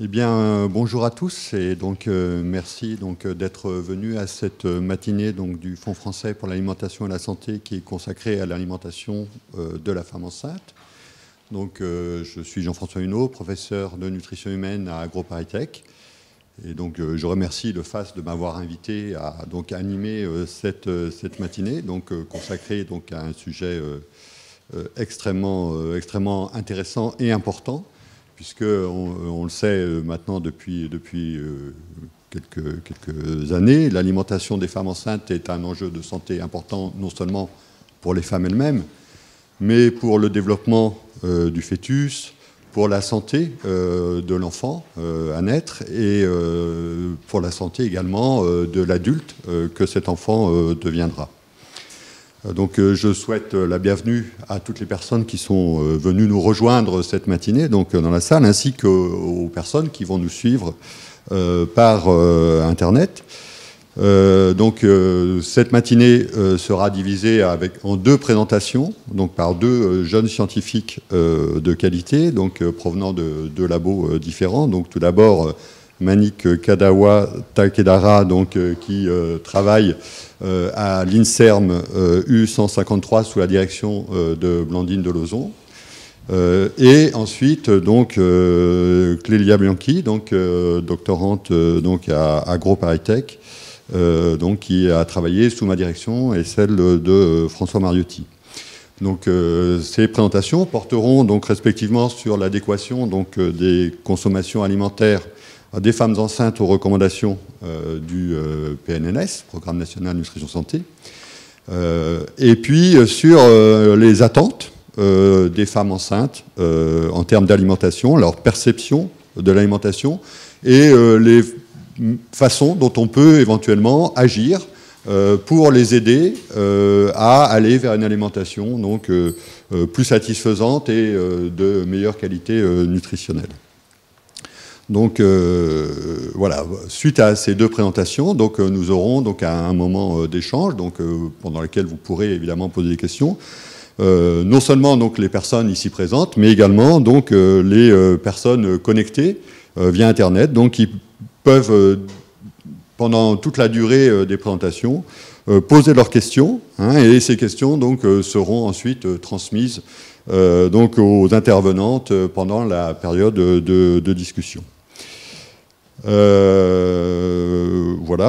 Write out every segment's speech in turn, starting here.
Eh bien, bonjour à tous et donc merci d'être venus à cette matinée du Fonds français pour l'alimentation et la santé qui est consacrée à l'alimentation de la femme enceinte. Donc, je suis Jean-François Huneau, professeur de nutrition humaine à AgroParisTech. Et donc, je remercie le FAS de m'avoir invité à animer cette matinée, consacrée à un sujet extrêmement intéressant et important, puisqu'on le sait maintenant depuis quelques années, l'alimentation des femmes enceintes est un enjeu de santé important, non seulement pour les femmes elles-mêmes, mais pour le développement du fœtus, pour la santé de l'enfant à naître et pour la santé également de l'adulte que cet enfant deviendra. Donc je souhaite la bienvenue à toutes les personnes qui sont venues nous rejoindre cette matinée dans la salle, ainsi qu'aux personnes qui vont nous suivre par Internet. Cette matinée sera divisée en deux présentations, par deux jeunes scientifiques de qualité, provenant de labos différents. Donc tout d'abord Manik Kadawa-Takedara, qui travaille à l'INSERM U153 sous la direction de Blandine Delozon. Et ensuite, Clélia Bianchi, doctorante à AgroParisTech, qui a travaillé sous ma direction et celle de François Mariotti. Ces présentations porteront respectivement sur l'adéquation des consommations alimentaires des femmes enceintes aux recommandations du PNNS, Programme National Nutrition Santé, et puis sur les attentes des femmes enceintes en termes d'alimentation, leur perception de l'alimentation et les façons dont on peut éventuellement agir pour les aider à aller vers une alimentation plus satisfaisante et de meilleure qualité nutritionnelle. Voilà, suite à ces deux présentations, nous aurons un moment d'échange pendant lequel vous pourrez évidemment poser des questions. Non seulement les personnes ici présentes, mais également les personnes connectées via Internet, qui peuvent, pendant toute la durée des présentations, poser leurs questions, et ces questions seront ensuite transmises aux intervenantes pendant la période de discussion. Voilà,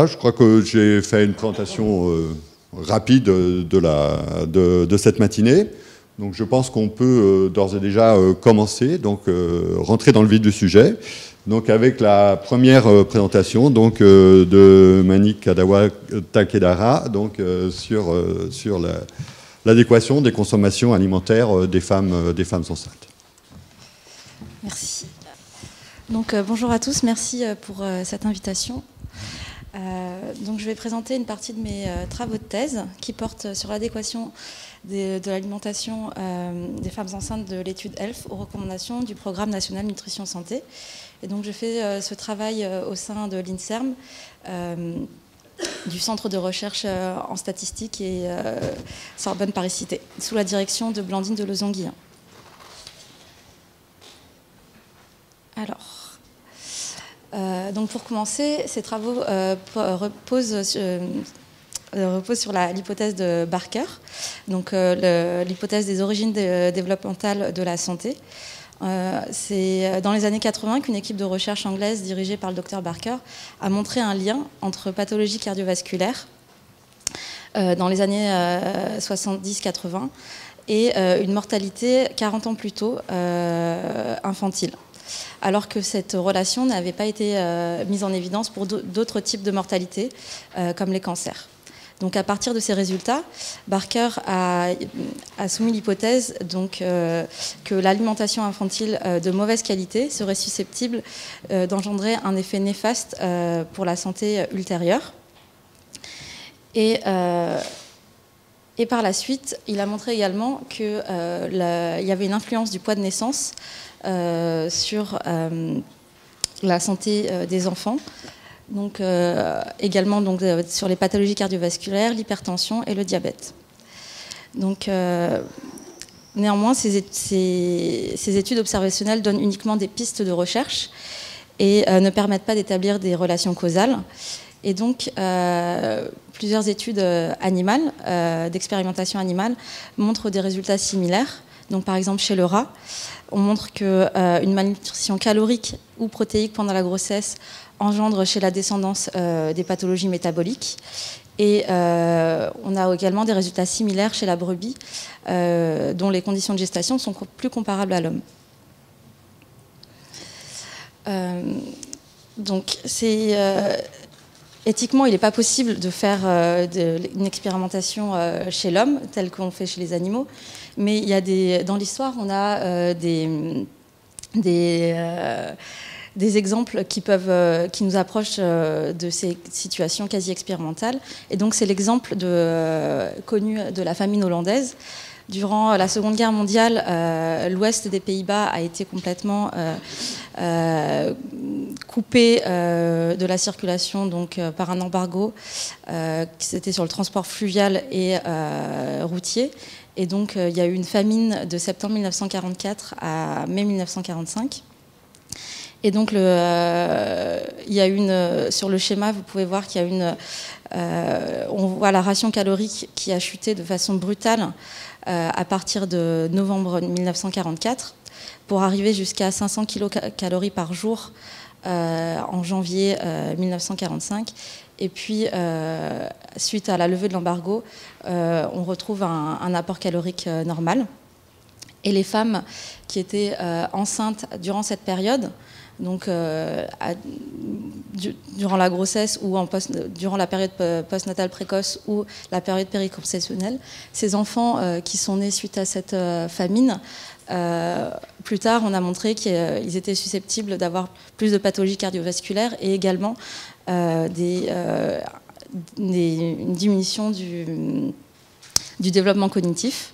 je crois que j'ai fait une présentation rapide de cette matinée. Donc je pense qu'on peut d'ores et déjà commencer, rentrer dans le vif du sujet. Avec la première présentation de Manik Kadawa-Takedara sur l'adéquation des consommations alimentaires des femmes enceintes. Merci. Bonjour à tous, merci pour cette invitation. Je vais présenter une partie de mes travaux de thèse qui portent sur l'adéquation de l'alimentation des femmes enceintes de l'étude ELF aux recommandations du Programme National Nutrition Santé. Et je fais ce travail au sein de l'INSERM, du Centre de recherche en statistique et Sorbonne Paris-Cité, sous la direction de Blandine Delozon-Guillain. Pour commencer, ces travaux reposent sur l'hypothèse de Barker, l'hypothèse des origines développementales de la santé. C'est dans les années 80 qu'une équipe de recherche anglaise dirigée par le docteur Barker a montré un lien entre pathologie cardiovasculaire dans les années 70-80 et une mortalité 40 ans plus tôt infantile, alors que cette relation n'avait pas été mise en évidence pour d'autres types de mortalité, comme les cancers. Donc à partir de ces résultats, Barker a soumis l'hypothèse que l'alimentation infantile de mauvaise qualité serait susceptible d'engendrer un effet néfaste pour la santé ultérieure. Et par la suite, il a montré également qu'il y avait une influence du poids de naissance sur la santé des enfants, également sur les pathologies cardiovasculaires, l'hypertension et le diabète. Néanmoins, ces études observationnelles donnent uniquement des pistes de recherche et ne permettent pas d'établir des relations causales. Et donc, plusieurs études animales, d'expérimentation animale, montrent des résultats similaires. Donc, par exemple, chez le rat, on montre qu'une malnutrition calorique ou protéique pendant la grossesse engendre chez la descendance des pathologies métaboliques. Et on a également des résultats similaires chez la brebis, dont les conditions de gestation sont plus comparables à l'homme. Donc, éthiquement, il n'est pas possible de faire une expérimentation chez l'homme, telle qu'on fait chez les animaux. Mais il y a dans l'histoire, on a des exemples qui nous approchent de ces situations quasi expérimentales. Et donc, c'est l'exemple connu de la famine hollandaise. Durant la Seconde Guerre mondiale, l'ouest des Pays-Bas a été complètement coupé de la circulation donc, par un embargo. C'était sur le transport fluvial et routier. Et donc, il y a eu une famine de septembre 1944 à mai 1945. Et donc, il y a sur le schéma, vous pouvez voir qu'il y a on voit la ration calorique qui a chuté de façon brutale à partir de novembre 1944 pour arriver jusqu'à 500 kilocalories par jour en janvier 1945. Et puis, suite à la levée de l'embargo, on retrouve un apport calorique normal. Et les femmes qui étaient enceintes durant cette période, donc durant la grossesse ou durant la période postnatale précoce ou la période périconceptionnelle, ces enfants qui sont nés suite à cette famine, plus tard on a montré qu'ils étaient susceptibles d'avoir plus de pathologies cardiovasculaires et également une diminution du développement cognitif.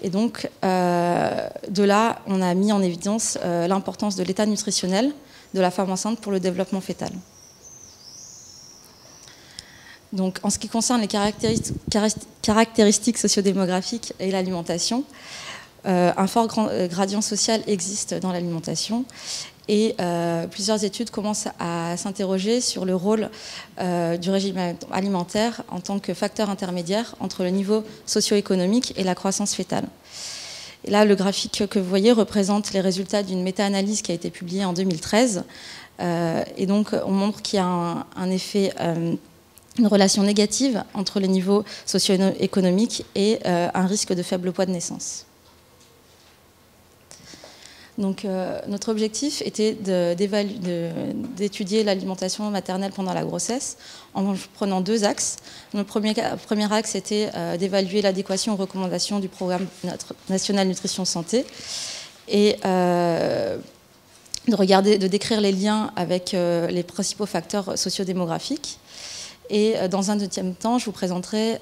Et donc, de là, on a mis en évidence l'importance de l'état nutritionnel de la femme enceinte pour le développement fœtal. Donc, en ce qui concerne les caractéristiques sociodémographiques et l'alimentation, un fort gradient social existe dans l'alimentation et plusieurs études commencent à s'interroger sur le rôle du régime alimentaire en tant que facteur intermédiaire entre le niveau socio-économique et la croissance fœtale. Et là, le graphique que vous voyez représente les résultats d'une méta-analyse qui a été publiée en 2013. Et donc, on montre qu'il y a un effet, une relation négative entre les niveaux socio-économiques et un risque de faible poids de naissance. Donc, notre objectif était d'étudier l'alimentation maternelle pendant la grossesse en prenant deux axes. Le premier axe était d'évaluer l'adéquation aux recommandations du programme national nutrition santé et de décrire les liens avec les principaux facteurs sociodémographiques. Et dans un deuxième temps, je vous présenterai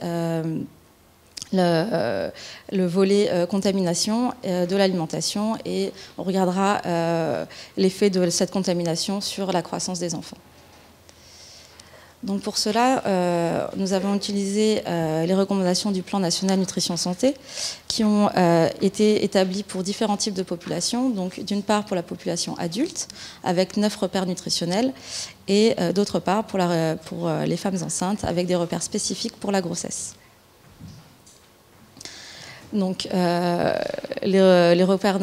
le volet contamination de l'alimentation et on regardera l'effet de cette contamination sur la croissance des enfants. Donc pour cela, nous avons utilisé les recommandations du plan national nutrition santé qui ont été établies pour différents types de populations. Donc d'une part pour la population adulte avec 9 repères nutritionnels et d'autre part pour les femmes enceintes avec des repères spécifiques pour la grossesse. Donc, les repères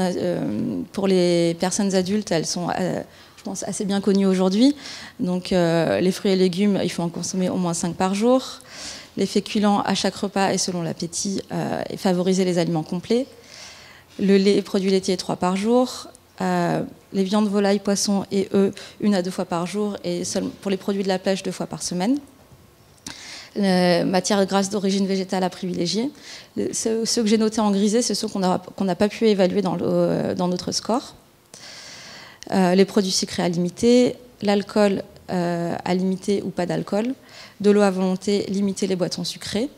pour les personnes adultes, elles sont, je pense, assez bien connues aujourd'hui. Donc, les fruits et légumes, il faut en consommer au moins 5 par jour. Les féculents à chaque repas et selon l'appétit, et favoriser les aliments complets. Le lait et produits laitiers 3 par jour. Les viandes, volailles, poissons et œufs 1 à 2 fois par jour. Et pour les produits de la pêche 2 fois par semaine. Matières grasses d'origine végétale à privilégier. Ceux que j'ai notés en grisé, c'est ceux qu'on n'a pas pu évaluer dans notre score. Les produits sucrés à limiter, l'alcool à limiter ou pas d'alcool, de l'eau à volonté, limiter les boissons sucrées,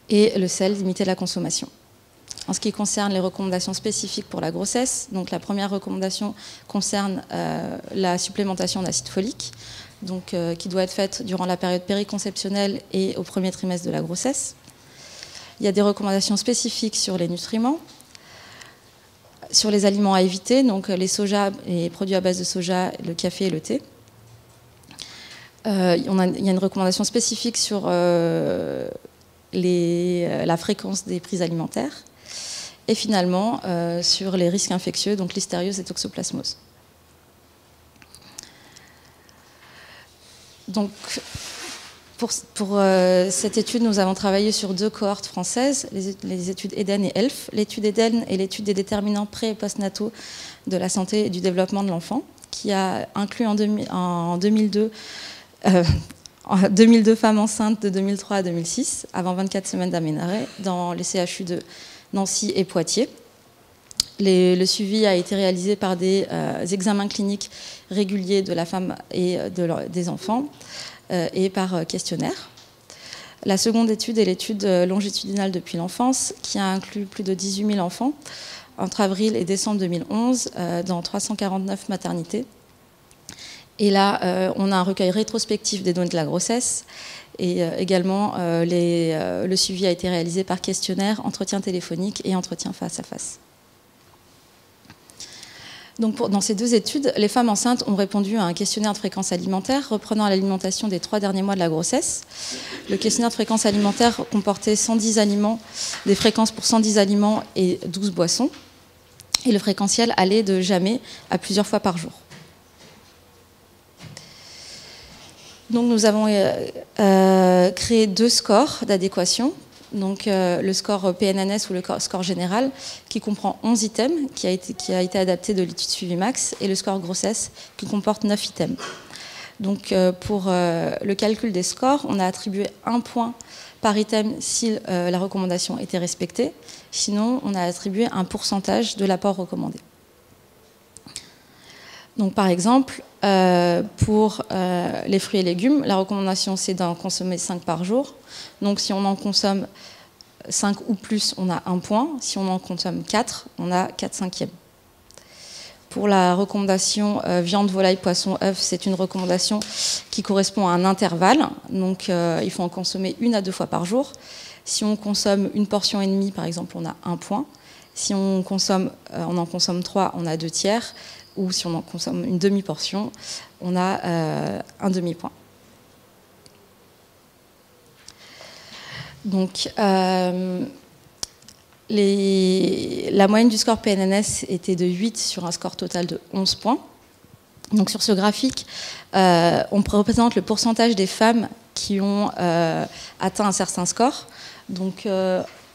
et le sel, limiter la consommation. En ce qui concerne les recommandations spécifiques pour la grossesse, donc la première recommandation concerne la supplémentation d'acide folique, donc, qui doit être faite durant la période périconceptionnelle et au premier trimestre de la grossesse. Il y a des recommandations spécifiques sur les nutriments. Sur les aliments à éviter, donc les soja, les produits à base de soja, le café et le thé. Il y a une recommandation spécifique sur la fréquence des prises alimentaires. Et finalement, sur les risques infectieux, donc listériose et toxoplasmose. Donc, pour cette étude, nous avons travaillé sur 2 cohortes françaises, les études EDEN et ELF. L'étude EDEN est l'étude des déterminants pré- et postnataux de la santé et du développement de l'enfant, qui a inclus en 2002 femmes enceintes de 2003 à 2006, avant 24 semaines d'aménorrhée, dans les CHU de Nancy et Poitiers. Le suivi a été réalisé par des examens cliniques réguliers de la femme et des enfants et par questionnaire. La seconde étude est l'étude longitudinale depuis l'enfance, qui a inclus plus de 18 000 enfants entre avril et décembre 2011 dans 349 maternités. Et là, on a un recueil rétrospectif des données de la grossesse. Et également, le suivi a été réalisé par questionnaire, entretien téléphonique et entretien face à face. Donc dans ces 2 études, les femmes enceintes ont répondu à un questionnaire de fréquence alimentaire reprenant l'alimentation des 3 derniers mois de la grossesse. Le questionnaire de fréquence alimentaire comportait 110 aliments, des fréquences pour 110 aliments et 12 boissons. Et le fréquentiel allait de jamais à plusieurs fois par jour. Donc nous avons créé 2 scores d'adéquation. Donc le score PNNS ou le score général qui comprend 11 items, qui a été adapté de l'étude Suivi Max, et le score grossesse qui comporte 9 items. Donc pour le calcul des scores, on a attribué 1 point par item si la recommandation était respectée. Sinon, on a attribué un pourcentage de l'apport recommandé. Donc par exemple, pour les fruits et légumes, la recommandation c'est d'en consommer 5 par jour. Donc si on en consomme 5 ou plus, on a 1 point. Si on en consomme 4, on a 4/5. Pour la recommandation viande, volaille, poisson, œuf, c'est une recommandation qui correspond à un intervalle. Donc il faut en consommer 1 à 2 fois par jour. Si on consomme 1 portion et demie, par exemple, on a 1 point. Si on en consomme 3, on a 2/3. Ou si on en consomme une demi-portion, on a un demi-point. Donc, la moyenne du score PNNS était de 8 sur un score total de 11 points. Donc, sur ce graphique, on représente le pourcentage des femmes qui ont atteint un certain score. Donc,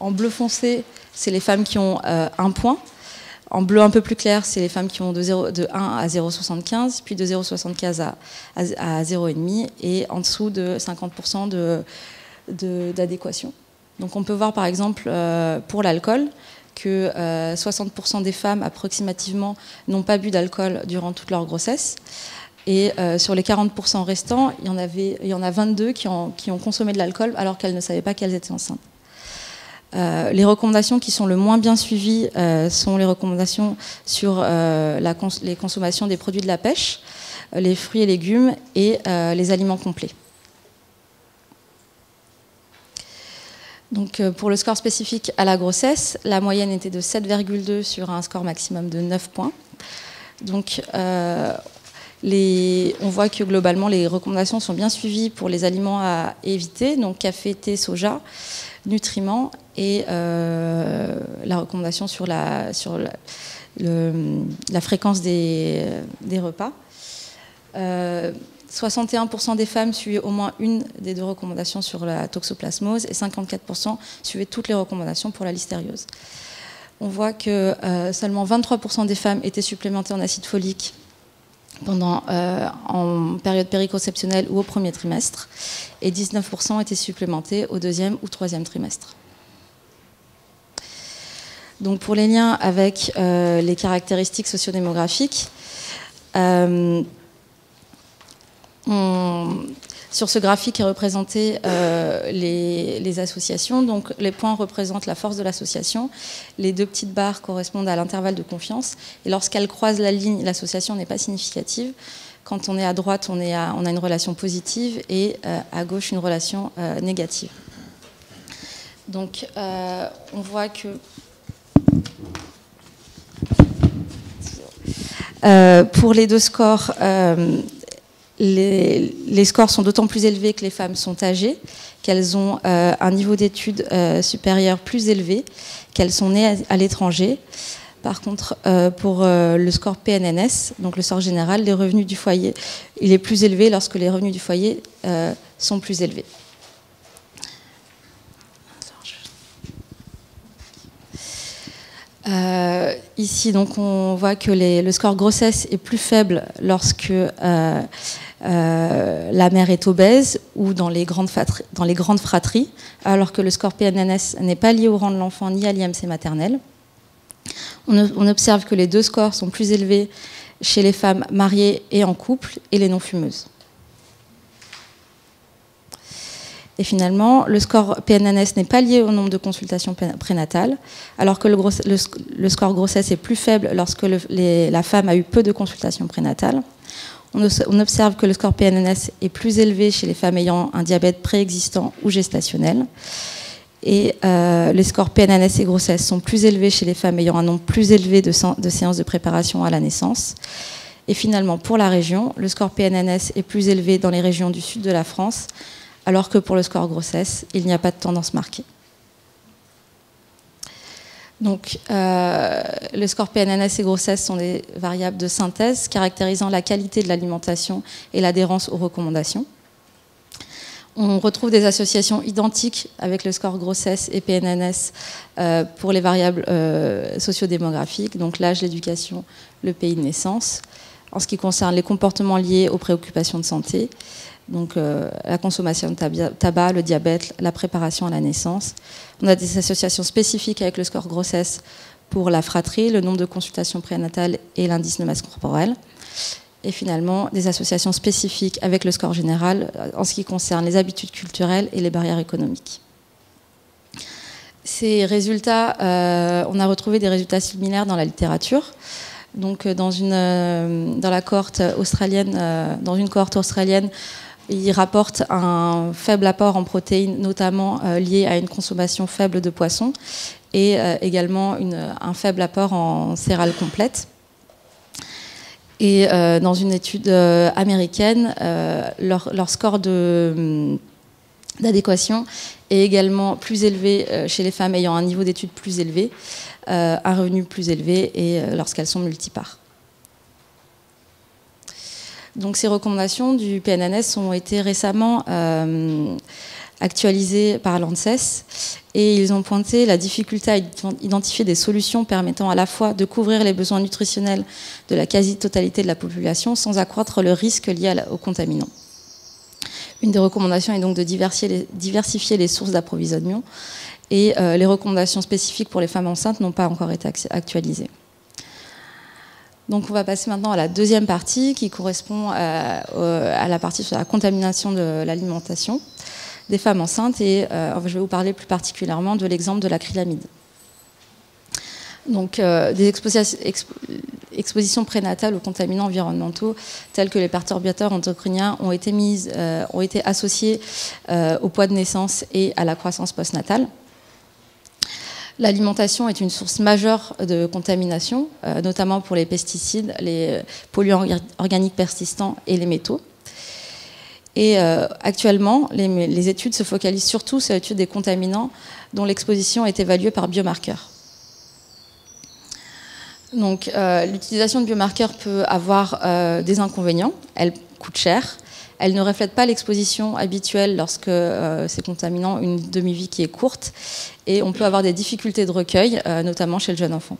en bleu foncé, c'est les femmes qui ont 1 point. En bleu un peu plus clair, c'est les femmes qui ont de 1 à 0,75, puis de 0,75 à 0,5, et en dessous de 50% d'adéquation. Donc on peut voir par exemple pour l'alcool que 60% des femmes approximativement n'ont pas bu d'alcool durant toute leur grossesse. Et sur les 40% restants, il y en a 22 qui ont consommé de l'alcool alors qu'elles ne savaient pas qu'elles étaient enceintes. Les recommandations qui sont le moins bien suivies sont les recommandations sur les consommations des produits de la pêche, les fruits et légumes et les aliments complets. Donc, pour le score spécifique à la grossesse, la moyenne était de 7,2 sur un score maximum de 9 points. Donc, on voit que globalement, les recommandations sont bien suivies pour les aliments à éviter, donc café, thé, soja, nutriments, et la recommandation sur la fréquence des repas. 61% des femmes suivaient au moins une des 2 recommandations sur la toxoplasmose et 54% suivaient toutes les recommandations pour la listériose. On voit que seulement 23% des femmes étaient supplémentées en acide folique en période périconceptionnelle ou au premier trimestre, et 19% étaient supplémentés au 2e ou 3e trimestre. Donc pour les liens avec les caractéristiques sociodémographiques, sur ce graphique est représenté les associations. Donc les points représentent la force de l'association. Les 2 petites barres correspondent à l'intervalle de confiance. Et lorsqu'elles croisent la ligne, l'association n'est pas significative. Quand on est à droite, on a une relation positive, et à gauche, une relation négative. Donc on voit que Pour les deux scores, les scores sont d'autant plus élevés que les femmes sont âgées, qu'elles ont un niveau d'études supérieur plus élevé, qu'elles sont nées à l'étranger. Par contre, pour le score PNNS, donc le score général, les revenus du foyer, il est plus élevé lorsque les revenus du foyer sont plus élevés. Ici, donc, on voit que le score grossesse est plus faible lorsque la mère est obèse ou dans les grandes fratries, alors que le score PNNS n'est pas lié au rang de l'enfant ni à l'IMC maternelle. On observe que les deux scores sont plus élevés chez les femmes mariées et en couple et les non-fumeuses. Et finalement, le score PNNS n'est pas lié au nombre de consultations prénatales, alors que le score grossesse est plus faible lorsque la femme a eu peu de consultations prénatales. On observe que le score PNNS est plus élevé chez les femmes ayant un diabète préexistant ou gestationnel. Et les scores PNNS et grossesse sont plus élevés chez les femmes ayant un nombre plus élevé de séances de préparation à la naissance. Et finalement, pour la région, le score PNNS est plus élevé dans les régions du sud de la France, alors que pour le score grossesse, il n'y a pas de tendance marquée. Donc, le score PNNS et grossesse sont des variables de synthèse caractérisant la qualité de l'alimentation et l'adhérence aux recommandations. On retrouve des associations identiques avec le score grossesse et PNNS pour les variables sociodémographiques, donc l'âge, l'éducation, le pays de naissance. En ce qui concerne les comportements liés aux préoccupations de santé, donc la consommation de tabac, le diabète, la préparation à la naissance. On a des associations spécifiques avec le score grossesse pour la fratrie, le nombre de consultations prénatales et l'indice de masse corporelle. Et finalement, des associations spécifiques avec le score général en ce qui concerne les habitudes culturelles et les barrières économiques. Ces résultats, on a retrouvé des résultats similaires dans la littérature. Donc, dans une cohorte australienne, ils rapportent un faible apport en protéines, notamment lié à une consommation faible de poissons, et également un faible apport en céréales complètes. Et dans une étude américaine, leur score d'adéquation est également plus élevé chez les femmes ayant un niveau d'études plus élevé, un revenu plus élevé et lorsqu'elles sont multipares. Donc ces recommandations du PNNS ont été récemment actualisées par l'ANSES et ils ont pointé la difficulté à identifier des solutions permettant à la fois de couvrir les besoins nutritionnels de la quasi-totalité de la population sans accroître le risque lié aux contaminants. Une des recommandations est donc de diversifier les sources d'approvisionnement et les recommandations spécifiques pour les femmes enceintes n'ont pas encore été actualisées. Donc on va passer maintenant à la deuxième partie qui correspond à la partie sur la contamination de l'alimentation des femmes enceintes et je vais vous parler plus particulièrement de l'exemple de l'acrylamide. Donc des expositions prénatales aux contaminants environnementaux tels que les perturbateurs endocriniens ont été associés au poids de naissance et à la croissance postnatale. L'alimentation est une source majeure de contamination, notamment pour les pesticides, les polluants organiques persistants et les métaux. Et actuellement, les études se focalisent surtout sur l'étude des contaminants dont l'exposition est évaluée par biomarqueurs. Donc, l'utilisation de biomarqueurs peut avoir des inconvénients. Elle coûte cher. Elle ne reflète pas l'exposition habituelle lorsque ces contaminants ont une demi-vie qui est courte. Et on peut avoir des difficultés de recueil, notamment chez le jeune enfant.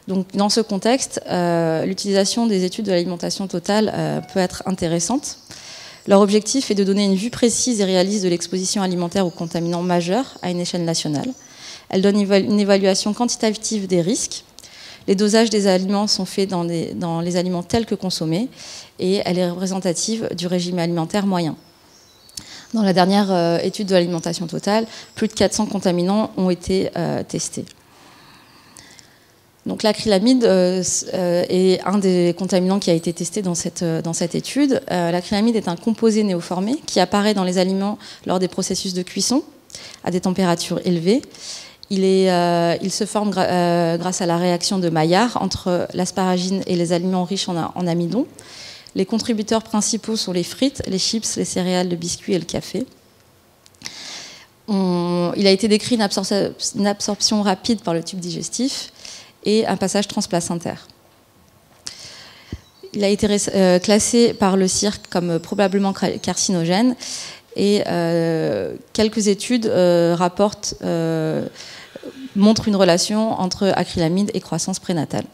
Donc, dans ce contexte, l'utilisation des études de l'alimentation totale peut être intéressante. Leur objectif est de donner une vue précise et réaliste de l'exposition alimentaire aux contaminants majeurs à une échelle nationale. Elle donne une évaluation quantitative des risques. Les dosages des aliments sont faits dans les aliments tels que consommés et elle est représentative du régime alimentaire moyen. Dans la dernière étude de l'alimentation totale, plus de 400 contaminants ont été testés. Donc l'acrylamide est un des contaminants qui a été testé dans cette étude. L'acrylamide est un composé néoformé qui apparaît dans les aliments lors des processus de cuisson à des températures élevées. Il se forme grâce à la réaction de Maillard entre l'asparagine et les aliments riches en amidon. Les contributeurs principaux sont les frites, les chips, les céréales, le biscuit et le café. Il a été décrit une absorption rapide par le tube digestif et un passage transplacentaire. Il a été classé par le CIRC comme probablement carcinogène et quelques études montrent une relation entre acrylamide et croissance prénatale.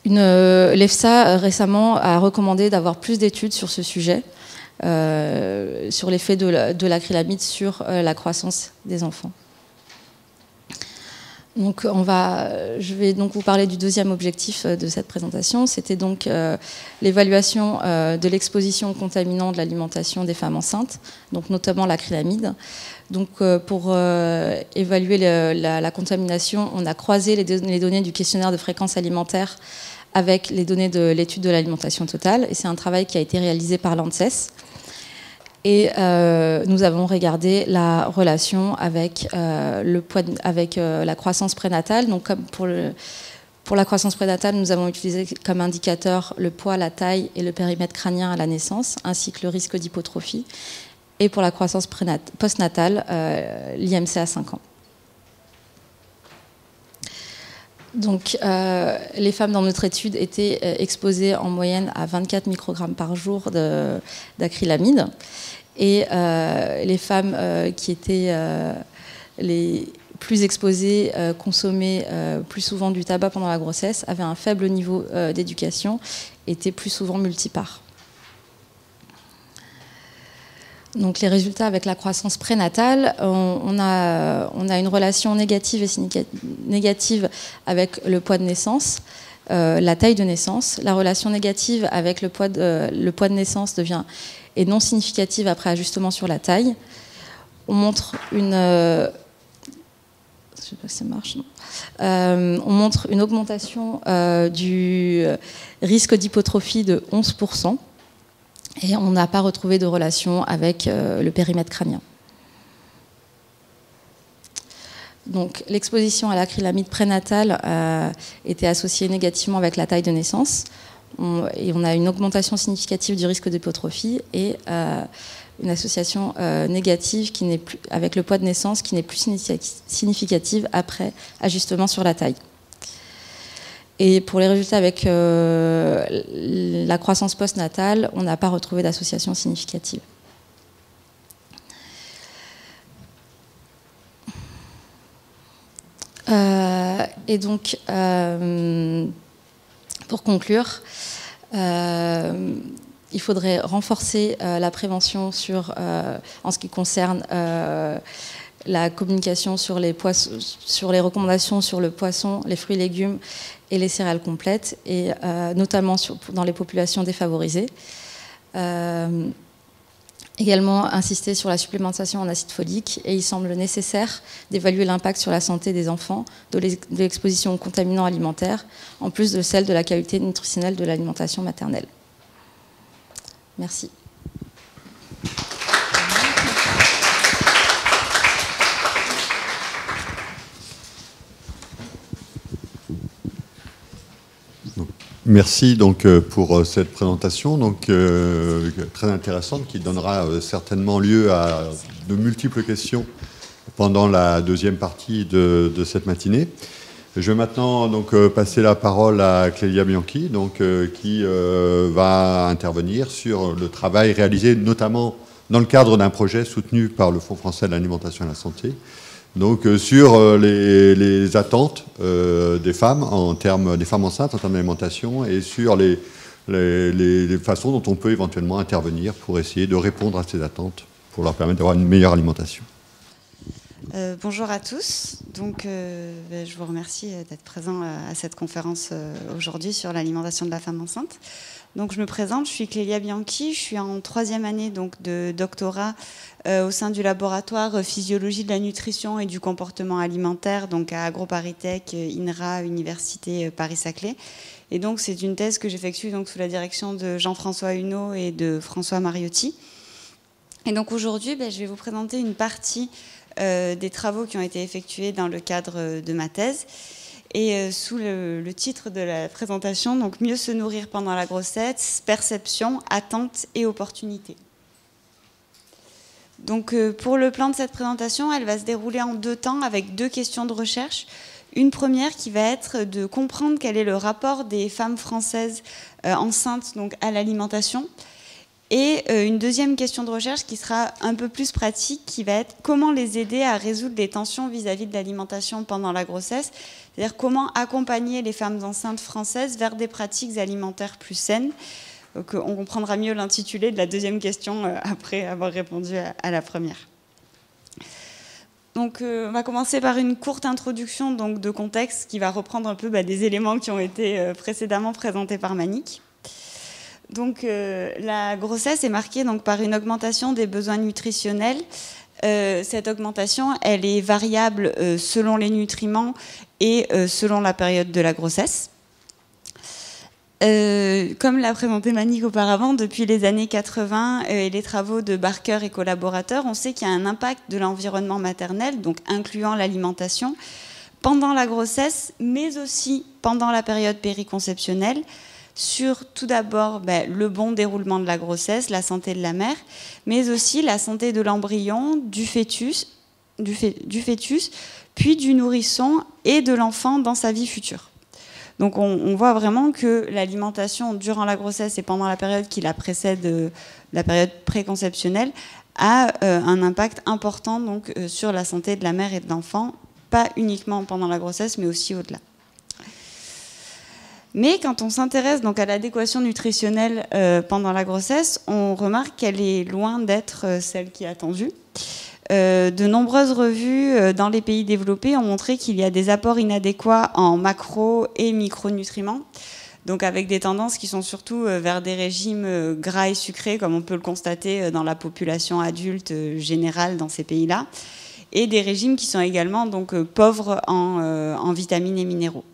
L'EFSA récemment a recommandé d'avoir plus d'études sur ce sujet, sur l'effet de l'acrylamide sur la croissance des enfants. Donc je vais donc vous parler du deuxième objectif de cette présentation. C'était donc l'évaluation de l'exposition aux contaminants de l'alimentation des femmes enceintes, donc notamment l'acrylamide. Donc pour évaluer la contamination, on a croisé les données du questionnaire de fréquence alimentaire avec les données de l'étude de l'alimentation totale. Et c'est un travail qui a été réalisé par l'ANSES. Et nous avons regardé la relation avec, la croissance prénatale. Donc, comme pour la croissance prénatale, nous avons utilisé comme indicateur le poids, la taille et le périmètre crânien à la naissance, ainsi que le risque d'hypotrophie. Et pour la croissance postnatale, l'IMC à 5 ans. Donc, les femmes dans notre étude étaient exposées en moyenne à 24 microgrammes par jour d'acrylamide. Et les femmes qui étaient les plus exposées consommaient plus souvent du tabac pendant la grossesse, avaient un faible niveau d'éducation, étaient plus souvent multipares. Donc les résultats avec la croissance prénatale, on a une relation négative et négative avec le poids de naissance, la taille de naissance. La relation négative avec le poids de naissance est non significative après ajustement sur la taille. On montre je sais pas si ça marche, non. On montre une augmentation du risque d'hypotrophie de 11%. Et on n'a pas retrouvé de relation avec le périmètre crânien. Donc, l'exposition à l'acrylamide prénatale était associée négativement avec la taille de naissance. Et on a une augmentation significative du risque d'hypotrophie et une association négative avec le poids de naissance qui n'est plus significative après ajustement sur la taille. Et pour les résultats avec la croissance postnatale, on n'a pas retrouvé d'association significative. Et donc, pour conclure, il faudrait renforcer la prévention en ce qui concerne la communication sur les recommandations sur le poisson, les fruits et légumes et les céréales complètes, et notamment dans les populations défavorisées. Également insister sur la supplémentation en acide folique, et il semble nécessaire d'évaluer l'impact sur la santé des enfants de l'exposition aux contaminants alimentaires, en plus de celle de la qualité nutritionnelle de l'alimentation maternelle. Merci. Merci donc pour cette présentation très intéressante qui donnera certainement lieu à de multiples questions pendant la deuxième partie de cette matinée. Je vais maintenant passer la parole à Clélia Bianchi qui va intervenir sur le travail réalisé notamment dans le cadre d'un projet soutenu par le Fonds français de l'alimentation et de la santé, sur les attentes des femmes des femmes enceintes en termes d'alimentation, et sur les façons dont on peut éventuellement intervenir pour essayer de répondre à ces attentes pour leur permettre d'avoir une meilleure alimentation. Bonjour à tous. Je vous remercie d'être présent à cette conférence aujourd'hui sur l'alimentation de la femme enceinte. Je me présente, je suis Clélia Bianchi, je suis en 3e année de doctorat au sein du laboratoire Physiologie de la nutrition et du comportement alimentaire, à AgroParisTech, INRA, Université Paris-Saclay. Et c'est une thèse que j'effectue sous la direction de Jean-François Huneau et de François Mariotti. Et aujourd'hui, je vais vous présenter une partie des travaux qui ont été effectués dans le cadre de ma thèse. Et sous le titre de la présentation, donc mieux se nourrir pendant la grossesse, perception, attente et opportunité. Donc pour le plan de cette présentation, elle va se dérouler en 2 temps avec 2 questions de recherche. Une première qui va être de comprendre quel est le rapport des femmes françaises enceintes donc à l'alimentation. Et une deuxième question de recherche qui sera un peu plus pratique, qui va être comment les aider à résoudre les tensions vis-à-vis de l'alimentation pendant la grossesse, c'est-à-dire comment accompagner les femmes enceintes françaises vers des pratiques alimentaires plus saines. Donc, on comprendra mieux l'intitulé de la deuxième question après avoir répondu à la première. Donc, on va commencer par une courte introduction donc, de contexte qui va reprendre un peu des éléments qui ont été précédemment présentés par Manick. Donc, la grossesse est marquée donc, par une augmentation des besoins nutritionnels. Cette augmentation, elle est variable selon les nutriments et selon la période de la grossesse. Comme l'a présenté Manick auparavant, depuis les années 80 et les travaux de Barker et collaborateurs, on sait qu'il y a un impact de l'environnement maternel, donc incluant l'alimentation, pendant la grossesse, mais aussi pendant la période périconceptionnelle, sur tout d'abord le bon déroulement de la grossesse, la santé de la mère, mais aussi la santé de l'embryon, du fœtus, puis du nourrisson et de l'enfant dans sa vie future. Donc on voit vraiment que l'alimentation durant la grossesse et pendant la période qui la précède, la période préconceptionnelle, a un impact important donc, sur la santé de la mère et de l'enfant, pas uniquement pendant la grossesse, mais aussi au-delà. Mais quand on s'intéresse donc à l'adéquation nutritionnelle pendant la grossesse, on remarque qu'elle est loin d'être celle qui est attendue. De nombreuses revues dans les pays développés ont montré qu'il y a des apports inadéquats en macro- et micronutriments, donc avec des tendances qui sont surtout vers des régimes gras et sucrés, comme on peut le constater dans la population adulte générale dans ces pays-là, et des régimes qui sont également donc, pauvres en vitamines et minéraux.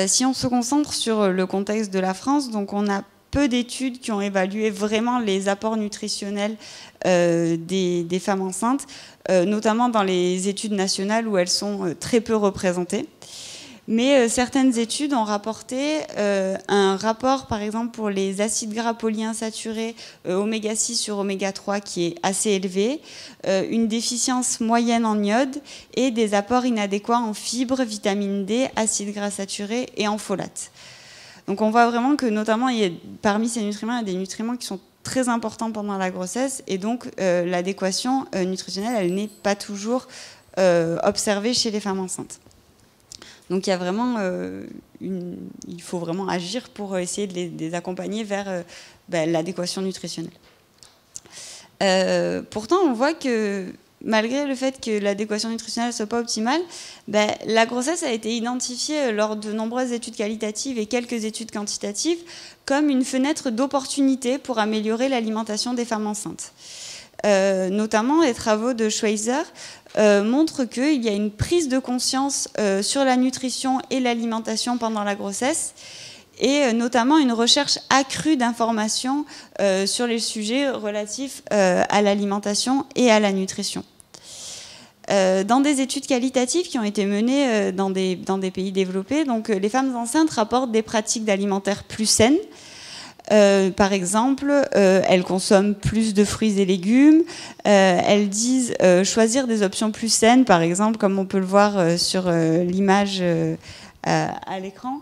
Si on se concentre sur le contexte de la France, donc on a peu d'études qui ont évalué vraiment les apports nutritionnels des femmes enceintes, notamment dans les études nationales où elles sont très peu représentées. Mais certaines études ont rapporté un rapport, par exemple, pour les acides gras polyinsaturés oméga 6 sur oméga 3 qui est assez élevé, une déficience moyenne en iode et des apports inadéquats en fibres, vitamine D, acides gras saturés et en folates. Donc on voit vraiment que notamment parmi ces nutriments, il y a des nutriments qui sont très importants pendant la grossesse et donc l'adéquation nutritionnelle, elle n'est pas toujours observée chez les femmes enceintes. Donc il y a vraiment, il faut vraiment agir pour essayer de les accompagner vers l'adéquation nutritionnelle. Pourtant, on voit que malgré le fait que l'adéquation nutritionnelle ne soit pas optimale, la grossesse a été identifiée lors de nombreuses études qualitatives et quelques études quantitatives comme une fenêtre d'opportunité pour améliorer l'alimentation des femmes enceintes. Notamment, les travaux de Schweizer montrent qu'il y a une prise de conscience sur la nutrition et l'alimentation pendant la grossesse, et notamment une recherche accrue d'informations sur les sujets relatifs à l'alimentation et à la nutrition. Dans des études qualitatives qui ont été menées dans des pays développés, donc, les femmes enceintes rapportent des pratiques alimentaires plus saines. Par exemple, elles consomment plus de fruits et légumes, elles disent choisir des options plus saines, par exemple, comme on peut le voir sur l'image à l'écran.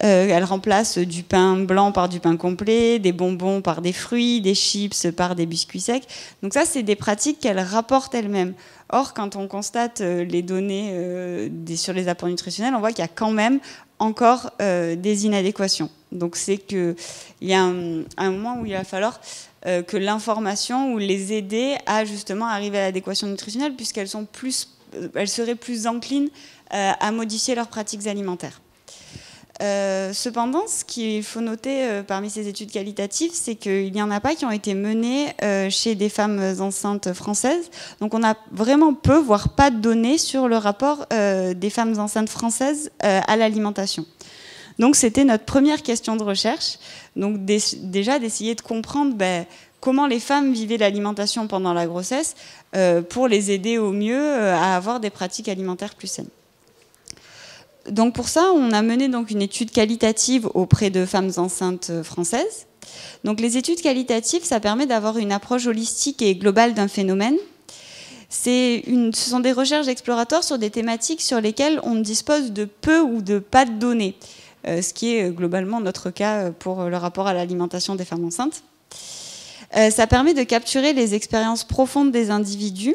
Elles remplacent du pain blanc par du pain complet, des bonbons par des fruits, des chips par des biscuits secs. Donc ça, c'est des pratiques qu'elles rapportent elles-mêmes. Or, quand on constate les données sur les apports nutritionnels, on voit qu'il y a quand même encore des inadéquations. Donc c'est qu'il y a un moment où il va falloir que l'information ou les aider à justement arriver à l'adéquation nutritionnelle, puisqu'elles seraient plus enclines à modifier leurs pratiques alimentaires. Cependant, ce qu'il faut noter parmi ces études qualitatives, c'est qu'il n'y en a pas qui ont été menées chez des femmes enceintes françaises. Donc on a vraiment peu, voire pas de données sur le rapport des femmes enceintes françaises à l'alimentation. Donc c'était notre première question de recherche, donc déjà d'essayer de comprendre comment les femmes vivaient l'alimentation pendant la grossesse pour les aider au mieux à avoir des pratiques alimentaires plus saines. Donc pour ça, on a mené donc une étude qualitative auprès de femmes enceintes françaises. Donc les études qualitatives, ça permet d'avoir une approche holistique et globale d'un phénomène. Ce sont des recherches exploratoires sur des thématiques sur lesquelles on ne dispose de peu ou de pas de données, ce qui est globalement notre cas pour le rapport à l'alimentation des femmes enceintes. Ça permet de capturer les expériences profondes des individus.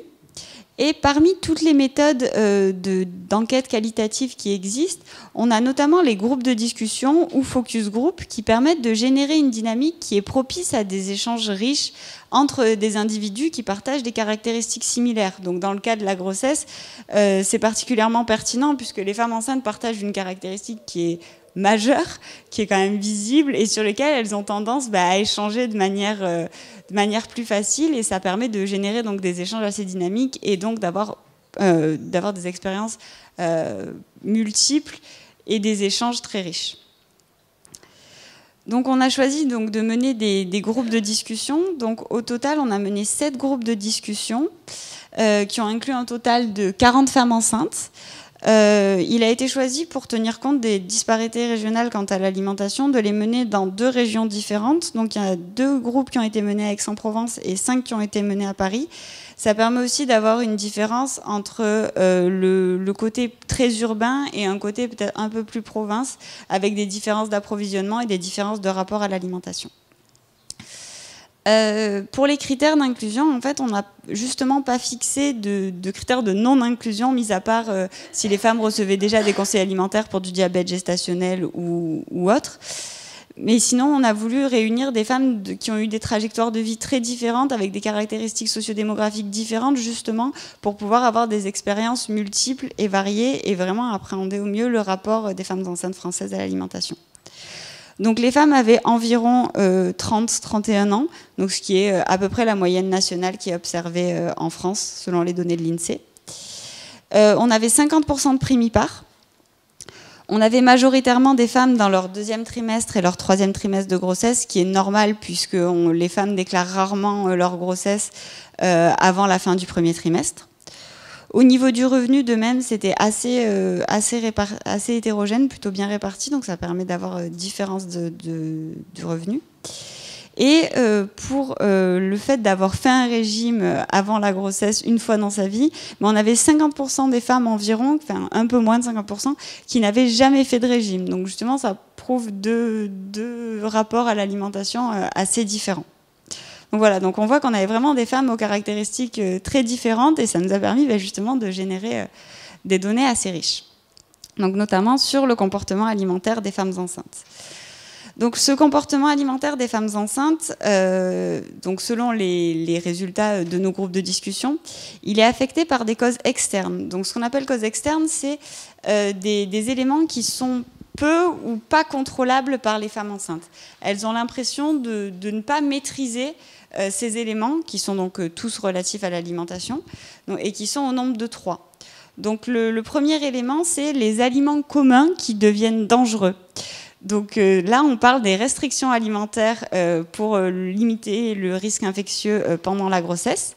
Et parmi toutes les méthodes d'enquête qualitative qui existent, on a notamment les groupes de discussion ou focus group qui permettent de générer une dynamique qui est propice à des échanges riches entre des individus qui partagent des caractéristiques similaires. Donc dans le cas de la grossesse, c'est particulièrement pertinent puisque les femmes enceintes partagent une caractéristique qui est majeure, qui est quand même visible et sur lesquelles elles ont tendance à échanger de manière plus facile, et ça permet de générer donc des échanges assez dynamiques et donc d'avoir des expériences multiples et des échanges très riches. Donc on a choisi donc de mener des groupes de discussion. Donc au total, on a mené 7 groupes de discussion qui ont inclus un total de 40 femmes enceintes. Il a été choisi pour tenir compte des disparités régionales quant à l'alimentation, de les mener dans 2 régions différentes. Donc il y a 2 groupes qui ont été menés à Aix-en-Provence et 5 qui ont été menés à Paris. Ça permet aussi d'avoir une différence entre le côté très urbain et un côté peut-être un peu plus province, avec des différences d'approvisionnement et des différences de rapport à l'alimentation. Pour les critères d'inclusion, en fait, on n'a justement pas fixé de critères de non-inclusion, mis à part si les femmes recevaient déjà des conseils alimentaires pour du diabète gestationnel ou autre. Mais sinon, on a voulu réunir des femmes qui ont eu des trajectoires de vie très différentes, avec des caractéristiques sociodémographiques différentes, justement, pour pouvoir avoir des expériences multiples et variées, et vraiment appréhender au mieux le rapport des femmes enceintes françaises à l'alimentation. Donc les femmes avaient environ 30-31 ans, donc ce qui est à peu près la moyenne nationale qui est observée en France, selon les données de l'INSEE. On avait 50% de primipare. On avait majoritairement des femmes dans leur 2e trimestre et leur 3e trimestre de grossesse, ce qui est normal puisque les femmes déclarent rarement leur grossesse avant la fin du 1er trimestre. Au niveau du revenu, de même, c'était assez hétérogène, plutôt bien réparti, donc ça permet d'avoir différence du revenu. Et pour le fait d'avoir fait un régime avant la grossesse une fois dans sa vie, on avait 50% des femmes environ, enfin un peu moins de 50%, qui n'avaient jamais fait de régime. Donc justement, ça prouve deux rapports à l'alimentation assez différents. Donc voilà, donc on voit qu'on avait vraiment des femmes aux caractéristiques très différentes, et ça nous a permis justement de générer des données assez riches. Donc notamment sur le comportement alimentaire des femmes enceintes. Donc ce comportement alimentaire des femmes enceintes, donc selon les résultats de nos groupes de discussion, il est affecté par des causes externes. Donc ce qu'on appelle causes externes, c'est des éléments qui sont peu ou pas contrôlables par les femmes enceintes. Elles ont l'impression de ne pas maîtriser ces éléments, qui sont donc tous relatifs à l'alimentation, et qui sont au nombre de 3. Donc le premier élément, c'est les aliments communs qui deviennent dangereux. Donc là, on parle des restrictions alimentaires pour limiter le risque infectieux pendant la grossesse.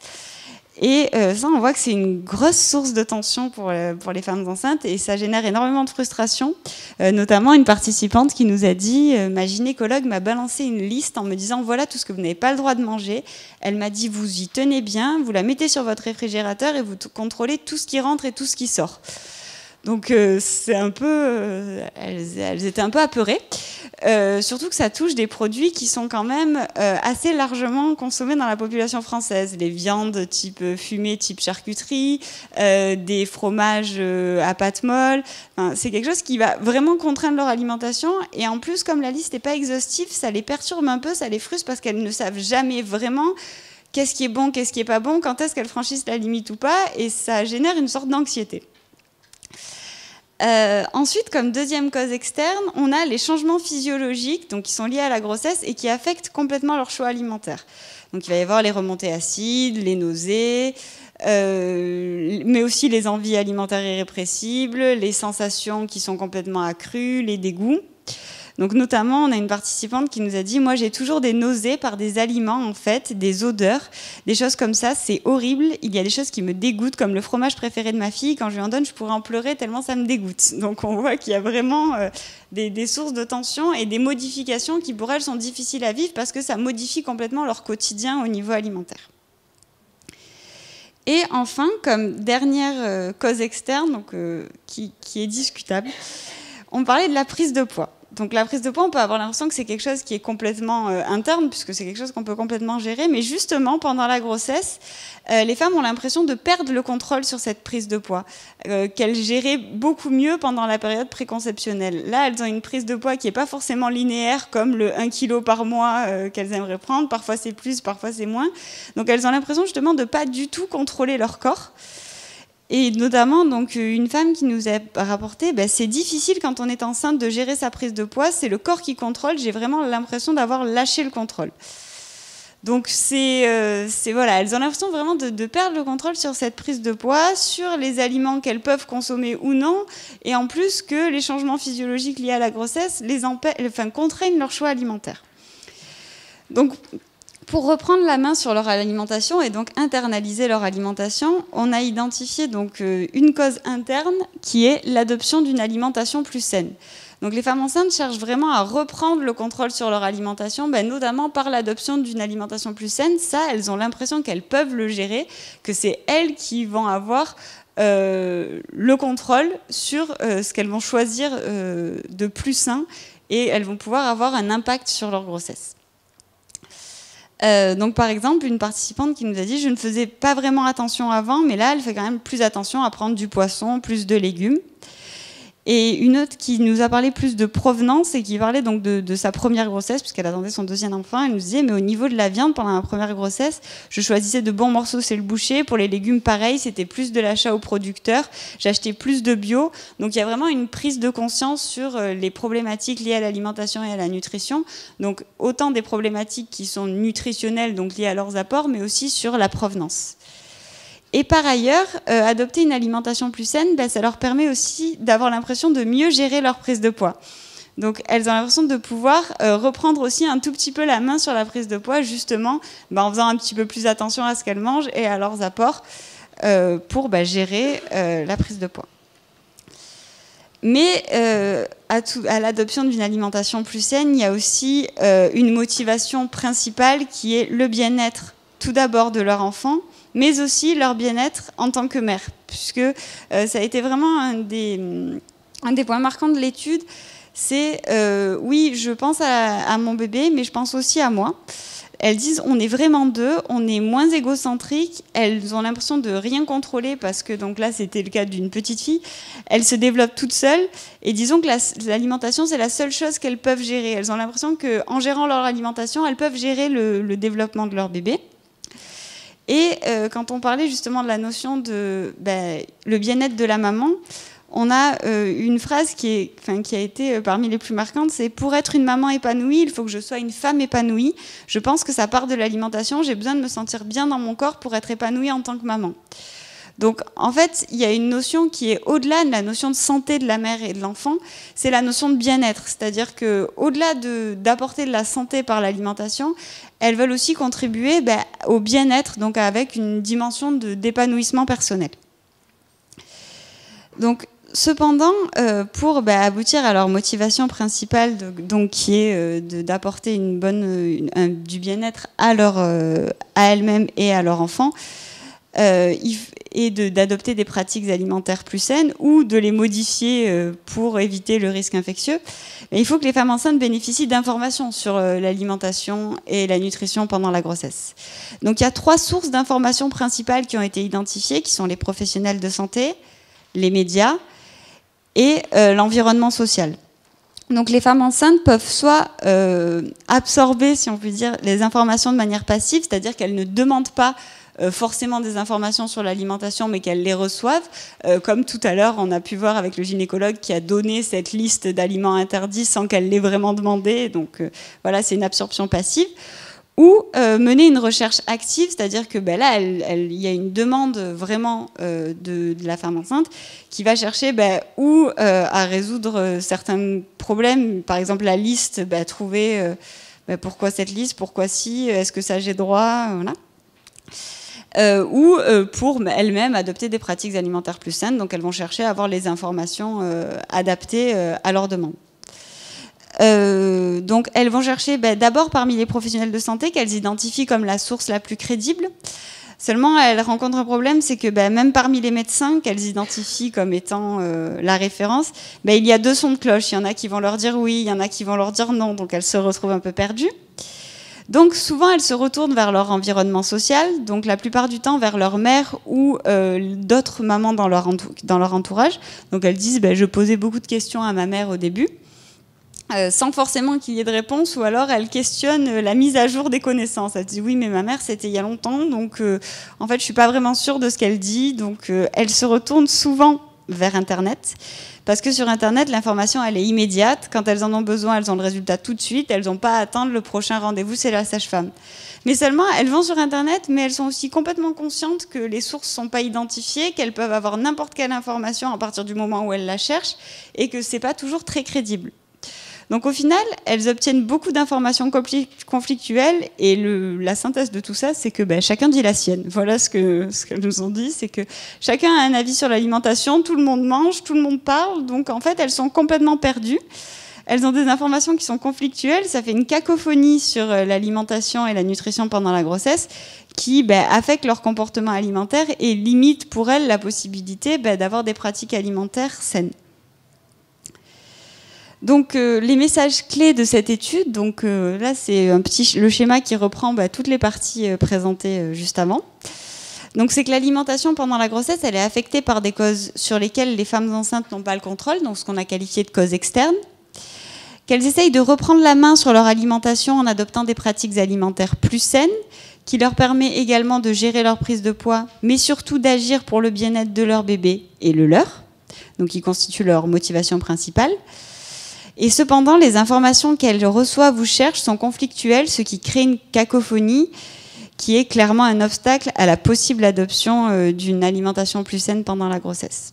Et ça, on voit que c'est une grosse source de tension pour les femmes enceintes, et ça génère énormément de frustration. Notamment une participante qui nous a dit « Ma gynécologue m'a balancé une liste en me disant « Voilà tout ce que vous n'avez pas le droit de manger. » Elle m'a dit « Vous y tenez bien, vous la mettez sur votre réfrigérateur et vous contrôlez tout ce qui rentre et tout ce qui sort. » Donc c'est un peu, elles étaient un peu apeurées, surtout que ça touche des produits qui sont quand même assez largement consommés dans la population française. Les viandes type fumée, type charcuterie, des fromages à pâte molle. Enfin, c'est quelque chose qui va vraiment contraindre leur alimentation, et en plus, comme la liste n'est pas exhaustive, ça les perturbe un peu, ça les frustre parce qu'elles ne savent jamais vraiment qu'est-ce qui est bon, qu'est-ce qui n'est pas bon, quand est-ce qu'elles franchissent la limite ou pas, et ça génère une sorte d'anxiété. Ensuite, comme deuxième cause externe, on a les changements physiologiques, donc qui sont liés à la grossesse et qui affectent complètement leur choix alimentaire. Donc il va y avoir les remontées acides, les nausées, mais aussi les envies alimentaires irrépressibles, les sensations qui sont complètement accrues, les dégoûts. Donc notamment, on a une participante qui nous a dit « Moi, j'ai toujours des nausées par des aliments, en fait, des odeurs, des choses comme ça, c'est horrible. Il y a des choses qui me dégoûtent, comme le fromage préféré de ma fille. Quand je lui en donne, je pourrais en pleurer tellement ça me dégoûte. » Donc on voit qu'il y a vraiment des sources de tension et des modifications qui, pour elles, sont difficiles à vivre parce que ça modifie complètement leur quotidien au niveau alimentaire. Et enfin, comme dernière cause externe, donc, qui est discutable, on parlait de la prise de poids. Donc la prise de poids, on peut avoir l'impression que c'est quelque chose qui est complètement interne, puisque c'est quelque chose qu'on peut complètement gérer, mais justement, pendant la grossesse, les femmes ont l'impression de perdre le contrôle sur cette prise de poids, qu'elles géraient beaucoup mieux pendant la période préconceptionnelle. Là, elles ont une prise de poids qui n'est pas forcément linéaire, comme le 1 kg par mois qu'elles aimeraient prendre, parfois c'est plus, parfois c'est moins. Donc elles ont l'impression justement de ne pas du tout contrôler leur corps. Et notamment, donc, une femme qui nous a rapporté, c'est difficile quand on est enceinte de gérer sa prise de poids, c'est le corps qui contrôle, j'ai vraiment l'impression d'avoir lâché le contrôle. Donc voilà, elles ont l'impression vraiment de perdre le contrôle sur cette prise de poids, sur les aliments qu'elles peuvent consommer ou non, et en plus que les changements physiologiques liés à la grossesse contraignent leur choix alimentaire. Donc, pour reprendre la main sur leur alimentation et donc internaliser leur alimentation, on a identifié donc une cause interne qui est l'adoption d'une alimentation plus saine. Donc les femmes enceintes cherchent vraiment à reprendre le contrôle sur leur alimentation, notamment par l'adoption d'une alimentation plus saine. Ça, elles ont l'impression qu'elles peuvent le gérer, que c'est elles qui vont avoir le contrôle sur ce qu'elles vont choisir de plus sain, et elles vont pouvoir avoir un impact sur leur grossesse. Donc par exemple, une participante qui nous a dit « Je ne faisais pas vraiment attention avant, mais là, elle fait quand même plus attention à prendre du poisson, plus de légumes. » Et une autre qui nous a parlé plus de provenance et qui parlait donc de sa première grossesse, puisqu'elle attendait son deuxième enfant. Elle nous disait « Mais au niveau de la viande, pendant ma première grossesse, je choisissais de bons morceaux chez le boucher. Pour les légumes, pareil, c'était plus de l'achat au producteur. J'achetais plus de bio. » Donc il y a vraiment une prise de conscience sur les problématiques liées à l'alimentation et à la nutrition. Donc autant des problématiques qui sont nutritionnelles, donc liées à leurs apports, mais aussi sur la provenance. Et par ailleurs, adopter une alimentation plus saine, ça leur permet aussi d'avoir l'impression de mieux gérer leur prise de poids. Donc elles ont l'impression de pouvoir reprendre aussi un tout petit peu la main sur la prise de poids, justement en faisant un petit peu plus attention à ce qu'elles mangent et à leurs apports pour gérer la prise de poids. Mais à l'adoption d'une alimentation plus saine, il y a aussi une motivation principale qui est le bien-être tout d'abord de leur enfant, mais aussi leur bien-être en tant que mère, puisque ça a été vraiment un des points marquants de l'étude, c'est oui, je pense à mon bébé, mais je pense aussi à moi. Elles disent on est vraiment deux, on est moins égocentrique, elles ont l'impression de rien contrôler parce que donc là c'était le cas d'une petite fille, elles se développent toutes seules et disons que l'alimentation c'est la seule chose qu'elles peuvent gérer. Elles ont l'impression qu'en gérant leur alimentation, elles peuvent gérer le développement de leur bébé. Et quand on parlait justement de la notion de le bien-être de la maman, on a une phrase qui a été parmi les plus marquantes, c'est « Pour être une maman épanouie, il faut que je sois une femme épanouie. Je pense que ça part de l'alimentation, j'ai besoin de me sentir bien dans mon corps pour être épanouie en tant que maman. » Donc en fait, il y a une notion qui est au-delà de la notion de santé de la mère et de l'enfant, c'est la notion de bien-être. C'est-à-dire qu'au-delà d'apporter de la santé par l'alimentation, elles veulent aussi contribuer au bien-être, donc avec une dimension d'épanouissement personnel. Donc, cependant, pour aboutir à leur motivation principale, donc, qui est d'apporter du bien-être à elles-mêmes et à leur enfant, et d'adopter des pratiques alimentaires plus saines ou de les modifier pour éviter le risque infectieux, il faut que les femmes enceintes bénéficient d'informations sur l'alimentation et la nutrition pendant la grossesse. Donc il y a 3 sources d'informations principales qui ont été identifiées, qui sont les professionnels de santé, les médias et l'environnement social. Donc les femmes enceintes peuvent soit absorber, si on peut dire, les informations de manière passive, c'est-à-dire qu'elles ne demandent pas forcément des informations sur l'alimentation, mais qu'elles les reçoivent. Comme tout à l'heure, on a pu voir avec le gynécologue qui a donné cette liste d'aliments interdits sans qu'elle l'ait vraiment demandé. Donc voilà, c'est une absorption passive. ou mener une recherche active, c'est-à-dire que là, il y a une demande vraiment de la femme enceinte qui va chercher où à résoudre certains problèmes, par exemple la liste, trouver pourquoi cette liste, pourquoi si, est-ce que ça j'ai droit, voilà. Ou pour elles-mêmes adopter des pratiques alimentaires plus saines, donc elles vont chercher à avoir les informations adaptées à leurs demandes. Donc elles vont chercher d'abord parmi les professionnels de santé qu'elles identifient comme la source la plus crédible. Seulement elles rencontrent un problème, c'est que même parmi les médecins qu'elles identifient comme étant la référence, il y a deux sons de cloche. Il y en a qui vont leur dire oui, il y en a qui vont leur dire non, donc elles se retrouvent un peu perdues. Donc souvent elles se retournent vers leur environnement social, donc la plupart du temps vers leur mère ou d'autres mamans dans leur entourage. Donc elles disent je posais beaucoup de questions à ma mère au début. Sans forcément qu'il y ait de réponse, ou alors elle questionne la mise à jour des connaissances. Elle dit oui, mais ma mère c'était il y a longtemps, donc en fait je suis pas vraiment sûre de ce qu'elle dit. Donc elle se retourne souvent vers Internet, parce que sur Internet l'information elle est immédiate. Quand elles en ont besoin, elles ont le résultat tout de suite. Elles n'ont pas à attendre le prochain rendez-vous, c'est la sage-femme. Mais seulement elles vont sur Internet, mais elles sont aussi complètement conscientes que les sources sont pas identifiées, qu'elles peuvent avoir n'importe quelle information à partir du moment où elles la cherchent, et que c'est pas toujours très crédible. Donc au final, elles obtiennent beaucoup d'informations conflictuelles, et la synthèse de tout ça, c'est que chacun dit la sienne. Voilà ce qu'elles nous ont dit, c'est que chacun a un avis sur l'alimentation, tout le monde mange, tout le monde parle, donc en fait elles sont complètement perdues. Elles ont des informations qui sont conflictuelles, ça fait une cacophonie sur l'alimentation et la nutrition pendant la grossesse qui affecte leur comportement alimentaire et limite pour elles la possibilité d'avoir des pratiques alimentaires saines. Donc les messages clés de cette étude, donc là c'est le schéma qui reprend toutes les parties présentées juste avant. Donc c'est que l'alimentation pendant la grossesse, elle est affectée par des causes sur lesquelles les femmes enceintes n'ont pas le contrôle, donc ce qu'on a qualifié de causes externes. Qu'elles essayent de reprendre la main sur leur alimentation en adoptant des pratiques alimentaires plus saines, qui leur permet également de gérer leur prise de poids, mais surtout d'agir pour le bien-être de leur bébé et le leur, donc qui constitue leur motivation principale. Et cependant, les informations qu'elles reçoivent ou cherchent sont conflictuelles, ce qui crée une cacophonie qui est clairement un obstacle à la possible adoption d'une alimentation plus saine pendant la grossesse.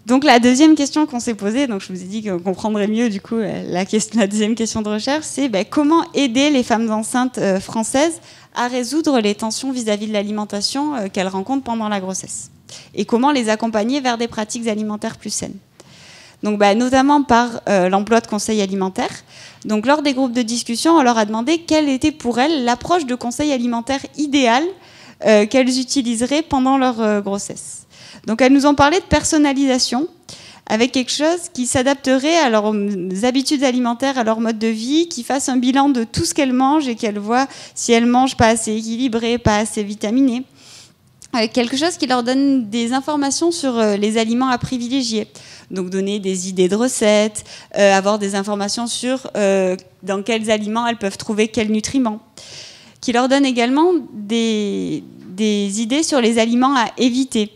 Donc la deuxième question qu'on s'est posée, donc je vous ai dit qu'on comprendrait mieux du coup la deuxième question de recherche, c'est comment aider les femmes enceintes françaises à résoudre les tensions vis-à-vis de l'alimentation qu'elles rencontrent pendant la grossesse, et comment les accompagner vers des pratiques alimentaires plus saines. Donc, notamment par l'emploi de conseils alimentaires. Donc, lors des groupes de discussion, on leur a demandé quelle était pour elles l'approche de conseil alimentaire idéale qu'elles utiliseraient pendant leur grossesse. Donc, elles nous ont parlé de personnalisation, avec quelque chose qui s'adapterait à leurs habitudes alimentaires, à leur mode de vie, qui fasse un bilan de tout ce qu'elles mangent et qu'elles voient si elles mangent pas assez équilibré, pas assez vitaminé. Quelque chose qui leur donne des informations sur les aliments à privilégier. Donc donner des idées de recettes, avoir des informations sur dans quels aliments elles peuvent trouver quels nutriments. Qui leur donne également des idées sur les aliments à éviter.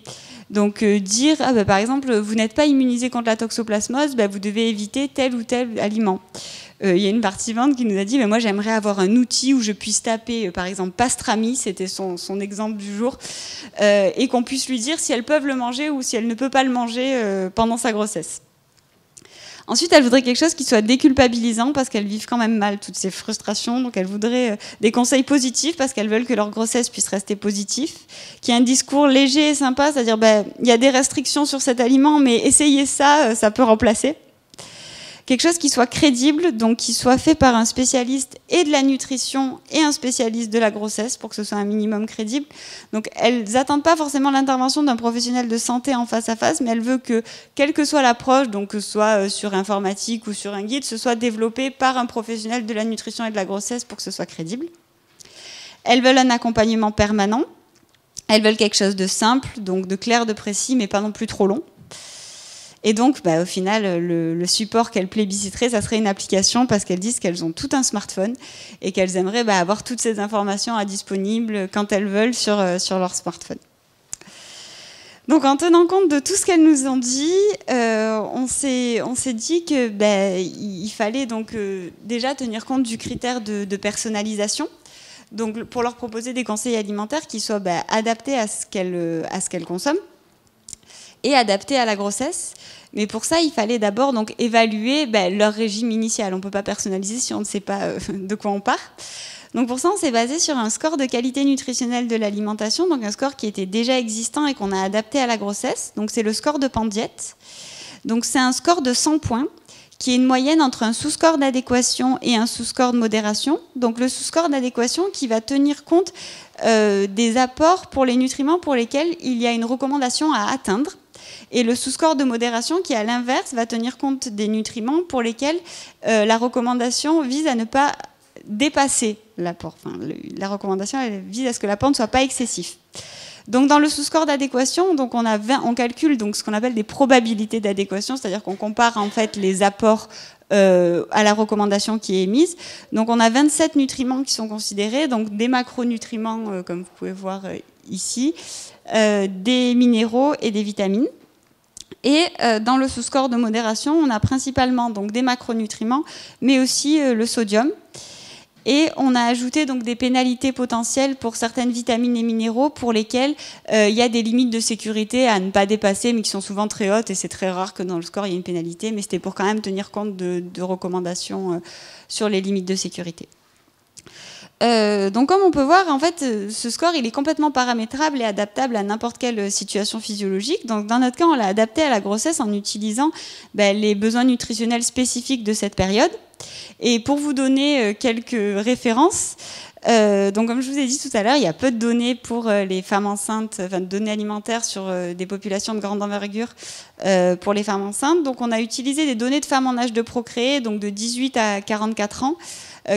Donc dire, par exemple, vous n'êtes pas immunisé contre la toxoplasmose, vous devez éviter tel ou tel aliment. Il y a une participante qui nous a dit moi j'aimerais avoir un outil où je puisse taper par exemple pastrami, c'était son exemple du jour, et qu'on puisse lui dire si elles peuvent le manger ou si elle ne peut pas le manger pendant sa grossesse. Ensuite, elle voudrait quelque chose qui soit déculpabilisant parce qu'elles vivent quand même mal toutes ces frustrations, donc elle voudrait des conseils positifs parce qu'elles veulent que leur grossesse puisse rester positive, qu'il y ait un discours léger et sympa, c'est-à-dire il y a des restrictions sur cet aliment mais essayez ça, ça peut remplacer. Quelque chose qui soit crédible, donc qui soit fait par un spécialiste et de la nutrition et un spécialiste de la grossesse pour que ce soit un minimum crédible. Donc elles n'attendent pas forcément l'intervention d'un professionnel de santé en face à face, mais elles veulent que, quelle que soit l'approche, donc que ce soit sur informatique ou sur un guide, ce soit développé par un professionnel de la nutrition et de la grossesse pour que ce soit crédible. Elles veulent un accompagnement permanent. Elles veulent quelque chose de simple, donc de clair, de précis, mais pas non plus trop long. Et donc, au final, le support qu'elles plébisciteraient, ça serait une application parce qu'elles disent qu'elles ont tout un smartphone et qu'elles aimeraient avoir toutes ces informations disponibles quand elles veulent sur leur smartphone. Donc en tenant compte de tout ce qu'elles nous ont dit, on s'est dit que il fallait donc déjà tenir compte du critère de personnalisation. Donc pour leur proposer des conseils alimentaires qui soient adaptés à ce qu'elles consomment et adaptés à la grossesse. Mais pour ça, il fallait d'abord donc évaluer leur régime initial. On ne peut pas personnaliser si on ne sait pas de quoi on part. Donc pour ça, on s'est basé sur un score de qualité nutritionnelle de l'alimentation, donc un score qui était déjà existant et qu'on a adapté à la grossesse. Donc c'est le score de Pandiette. Donc c'est un score de 100 points, qui est une moyenne entre un sous-score d'adéquation et un sous-score de modération. Donc le sous-score d'adéquation qui va tenir compte des apports pour les nutriments pour lesquels il y a une recommandation à atteindre. Et le sous-score de modération qui, à l'inverse, va tenir compte des nutriments pour lesquels la recommandation vise à ne pas dépasser l'apport. Enfin, la recommandation elle vise à ce que l'apport ne soit pas excessif. Donc dans le sous-score d'adéquation, donc on calcule donc ce qu'on appelle des probabilités d'adéquation, c'est-à-dire qu'on compare en fait les apports à la recommandation qui est émise. Donc on a 27 nutriments qui sont considérés, donc des macronutriments comme vous pouvez voir ici, des minéraux et des vitamines. Et dans le sous-score de modération, on a principalement donc des macronutriments, mais aussi le sodium. Et on a ajouté donc des pénalités potentielles pour certaines vitamines et minéraux pour lesquels il y a des limites de sécurité à ne pas dépasser, mais qui sont souvent très hautes. Et c'est très rare que dans le score, il y ait une pénalité. Mais c'était pour quand même tenir compte de recommandations sur les limites de sécurité. Donc comme on peut voir, en fait, ce score il est complètement paramétrable et adaptable à n'importe quelle situation physiologique. Donc dans notre cas, on l'a adapté à la grossesse en utilisant les besoins nutritionnels spécifiques de cette période. Et pour vous donner quelques références, donc comme je vous ai dit tout à l'heure, il y a peu de données pour les femmes enceintes, enfin de données alimentaires sur des populations de grande envergure pour les femmes enceintes. Donc on a utilisé des données de femmes en âge de procréer, donc de 18 à 44 ans,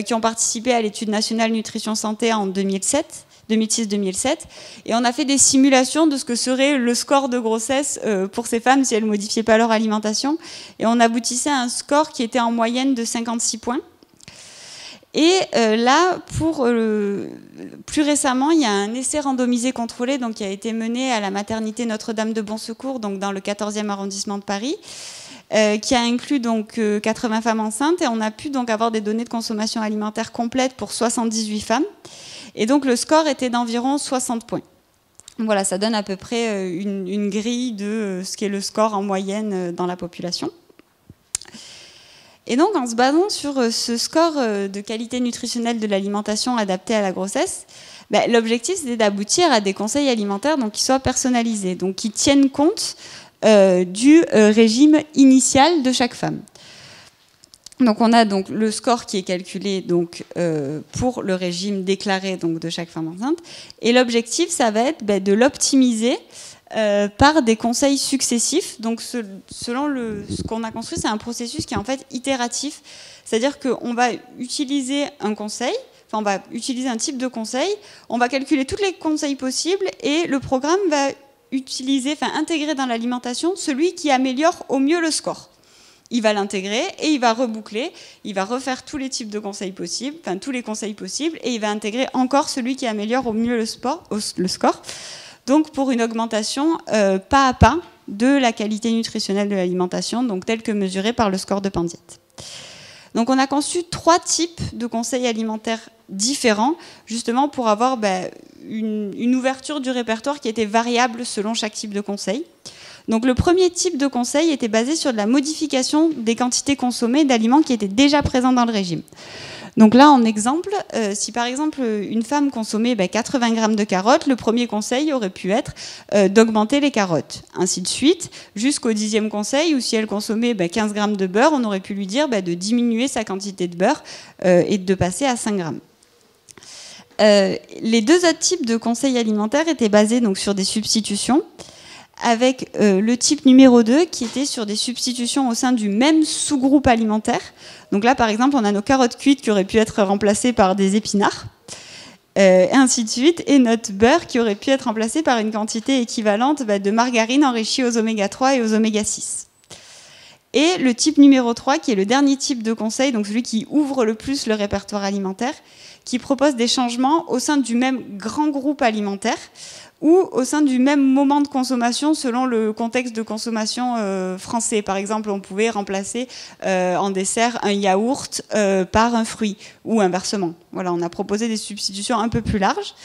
qui ont participé à l'étude nationale nutrition santé en 2006-2007, et on a fait des simulations de ce que serait le score de grossesse pour ces femmes si elles ne modifiaient pas leur alimentation, et on aboutissait à un score qui était en moyenne de 56 points. Et là, plus récemment, il y a un essai randomisé contrôlé donc, qui a été mené à la maternité Notre-Dame de Bon Secours, donc dans le 14e arrondissement de Paris, qui a inclus donc 80 femmes enceintes, et on a pu donc avoir des données de consommation alimentaire complètes pour 78 femmes. Et donc le score était d'environ 60 points. Voilà, ça donne à peu près une grille de ce qu'est le score en moyenne dans la population. Et donc en se basant sur ce score de qualité nutritionnelle de l'alimentation adaptée à la grossesse, l'objectif c'était d'aboutir à des conseils alimentaires donc, qui soient personnalisés, donc qui tiennent compte du régime initial de chaque femme. Donc on a donc le score qui est calculé donc, pour le régime déclaré donc, de chaque femme enceinte, et l'objectif ça va être de l'optimiser par des conseils successifs. Donc selon ce qu'on a construit, c'est un processus qui est en fait itératif, c'est-à-dire qu'on va utiliser un conseil, enfin on va utiliser un type de conseil, on va calculer tous les conseils possibles et le programme va intégrer dans l'alimentation celui qui améliore au mieux le score. Il va l'intégrer et il va reboucler, il va refaire tous les types de conseils possibles, enfin tous les conseils possibles, et il va intégrer encore celui qui améliore au mieux le score. Donc pour une augmentation pas à pas de la qualité nutritionnelle de l'alimentation, donc telle que mesurée par le score de Pandiette. Donc on a conçu 3 types de conseils alimentaires différents, justement pour avoir une ouverture du répertoire qui était variable selon chaque type de conseil. Donc le premier type de conseil était basé sur de la modification des quantités consommées d'aliments qui étaient déjà présents dans le régime. Donc là, en exemple, si par exemple une femme consommait 80 grammes de carottes, le premier conseil aurait pu être d'augmenter les carottes. Ainsi de suite, jusqu'au 10e conseil, où si elle consommait 15 grammes de beurre, on aurait pu lui dire de diminuer sa quantité de beurre et de passer à 5 grammes. Les 2 autres types de conseils alimentaires étaient basés donc, sur des substitutions, avec le type numéro 2 qui était sur des substitutions au sein du même sous-groupe alimentaire. Donc là, par exemple, on a nos carottes cuites qui auraient pu être remplacées par des épinards, et ainsi de suite, et notre beurre qui aurait pu être remplacé par une quantité équivalente de margarine enrichie aux oméga 3 et aux oméga 6. Et le type numéro 3, qui est le dernier type de conseil, donc celui qui ouvre le plus le répertoire alimentaire, qui proposent des changements au sein du même grand groupe alimentaire ou au sein du même moment de consommation selon le contexte de consommation français. Par exemple, on pouvait remplacer en dessert un yaourt par un fruit ou inversement. Voilà, on a proposé des substitutions un peu plus larges.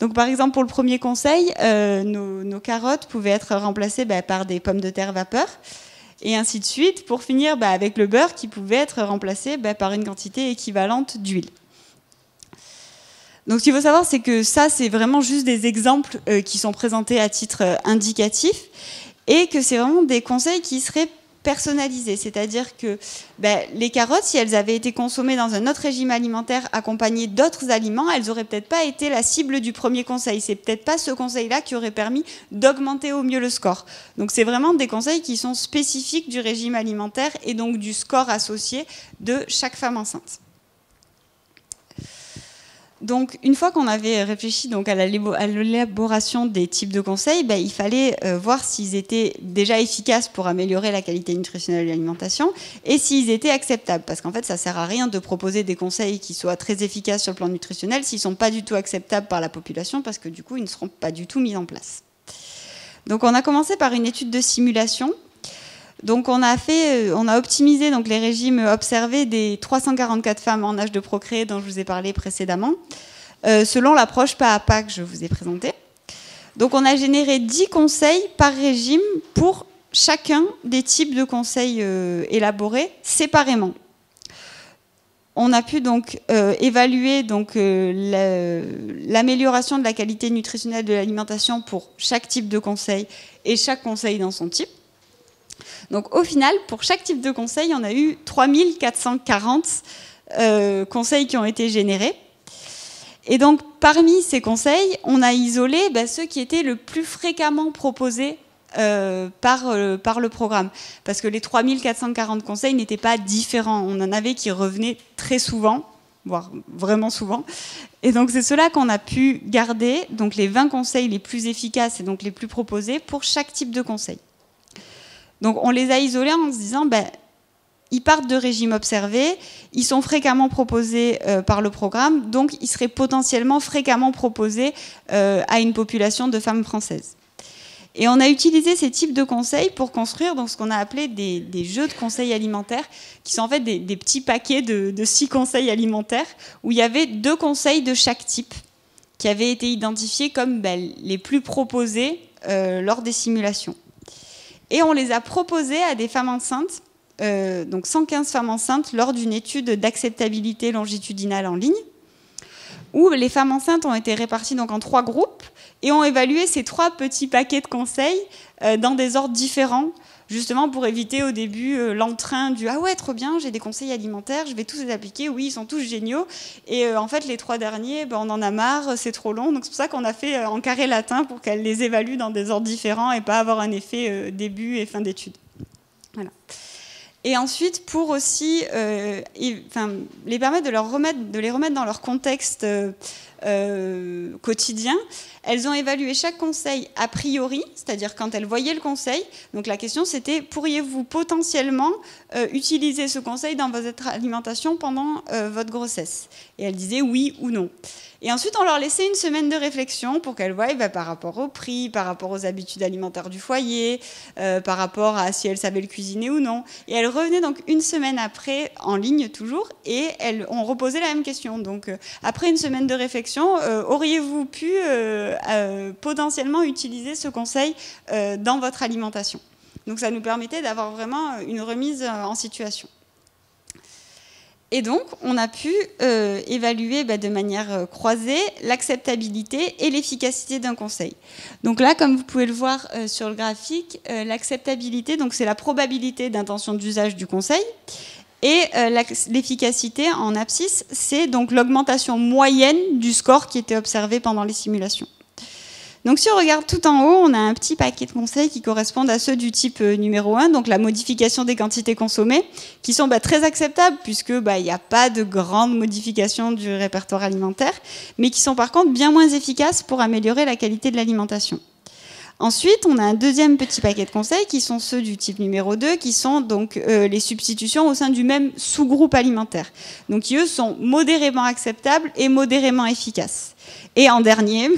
Donc, par exemple, pour le premier conseil, nos carottes pouvaient être remplacées par des pommes de terre vapeur, et ainsi de suite, pour finir avec le beurre qui pouvait être remplacé par une quantité équivalente d'huile. Donc, ce qu'il faut savoir, c'est que ça, c'est vraiment juste des exemples qui sont présentés à titre indicatif, et que c'est vraiment des conseils qui seraient personnalisées, c'est-à-dire que les carottes, si elles avaient été consommées dans un autre régime alimentaire accompagné d'autres aliments, elles n'auraient peut-être pas été la cible du premier conseil. C'est peut-être pas ce conseil-là qui aurait permis d'augmenter au mieux le score. Donc c'est vraiment des conseils qui sont spécifiques du régime alimentaire et donc du score associé de chaque femme enceinte. Donc, une fois qu'on avait réfléchi donc, à l'élaboration des types de conseils, il fallait voir s'ils étaient déjà efficaces pour améliorer la qualité nutritionnelle de l'alimentation et s'ils étaient acceptables. Parce qu'en fait, ça ne sert à rien de proposer des conseils qui soient très efficaces sur le plan nutritionnel s'ils ne sont pas du tout acceptables par la population, parce que du coup, ils ne seront pas du tout mis en place. Donc, on a commencé par une étude de simulation. Donc on a optimisé donc les régimes observés des 344 femmes en âge de procréer dont je vous ai parlé précédemment, selon l'approche pas à pas que je vous ai présentée. Donc on a généré 10 conseils par régime pour chacun des types de conseils élaborés séparément. On a pu donc évaluer donc, l'amélioration de la qualité nutritionnelle de l'alimentation pour chaque type de conseil et chaque conseil dans son type. Donc au final, pour chaque type de conseil, on a eu 3440 conseils qui ont été générés. Et donc parmi ces conseils, on a isolé ceux qui étaient le plus fréquemment proposés par le programme. Parce que les 3440 conseils n'étaient pas différents. On en avait qui revenaient très souvent, voire vraiment souvent. Et donc c'est cela qu'on a pu garder, donc les 20 conseils les plus efficaces et donc les plus proposés pour chaque type de conseil. Donc on les a isolés en se disant, ils partent de régimes observés, ils sont fréquemment proposés par le programme, donc ils seraient potentiellement fréquemment proposés à une population de femmes françaises. Et on a utilisé ces types de conseils pour construire donc, ce qu'on a appelé des jeux de conseils alimentaires, qui sont en fait des petits paquets de 6 conseils alimentaires, où il y avait 2 conseils de chaque type, qui avaient été identifiés comme les plus proposés lors des simulations. Et on les a proposés à des femmes enceintes, donc 115 femmes enceintes, lors d'une étude d'acceptabilité longitudinale en ligne, où les femmes enceintes ont été réparties donc en 3 groupes et ont évalué ces 3 petits paquets de conseils dans des ordres différents, justement pour éviter au début l'entrain du « Ah ouais, trop bien, j'ai des conseils alimentaires, je vais tous les appliquer, oui, ils sont tous géniaux. » Et en fait, les 3 derniers, on en a marre, c'est trop long. Donc c'est pour ça qu'on a fait en carré latin pour qu'elles les évaluent dans des ordres différents et pas avoir un effet début et fin d'étude. Voilà. Et ensuite, pour aussi les permettre de les remettre dans leur contexte quotidien, elles ont évalué chaque conseil a priori, c'est-à-dire quand elles voyaient le conseil. Donc la question c'était, pourriez-vous potentiellement utiliser ce conseil dans votre alimentation pendant votre grossesse? Et elles disaient oui ou non. Et ensuite, on leur laissait une semaine de réflexion pour qu'elles voient par rapport au prix, par rapport aux habitudes alimentaires du foyer, par rapport à si elles savaient le cuisiner ou non. Et elles revenaient donc une semaine après, en ligne toujours, et elles ont reposé la même question. Donc, après une semaine de réflexion, auriez-vous pu potentiellement utiliser ce conseil dans votre alimentation? Donc, ça nous permettait d'avoir vraiment une remise en situation. Et donc, on a pu évaluer de manière croisée l'acceptabilité et l'efficacité d'un conseil. Donc là, comme vous pouvez le voir sur le graphique, l'acceptabilité, c'est la probabilité d'intention d'usage du conseil. Et l'efficacité en abscisse, c'est donc l'augmentation moyenne du score qui était observé pendant les simulations. Donc si on regarde tout en haut, on a un petit paquet de conseils qui correspondent à ceux du type numéro 1, donc la modification des quantités consommées, qui sont très acceptables puisque il n'y a pas de grande modification du répertoire alimentaire, mais qui sont par contre bien moins efficaces pour améliorer la qualité de l'alimentation. Ensuite, on a un deuxième petit paquet de conseils qui sont ceux du type numéro 2, qui sont donc les substitutions au sein du même sous-groupe alimentaire. Donc qui, eux, sont modérément acceptables et modérément efficaces. Et en dernier,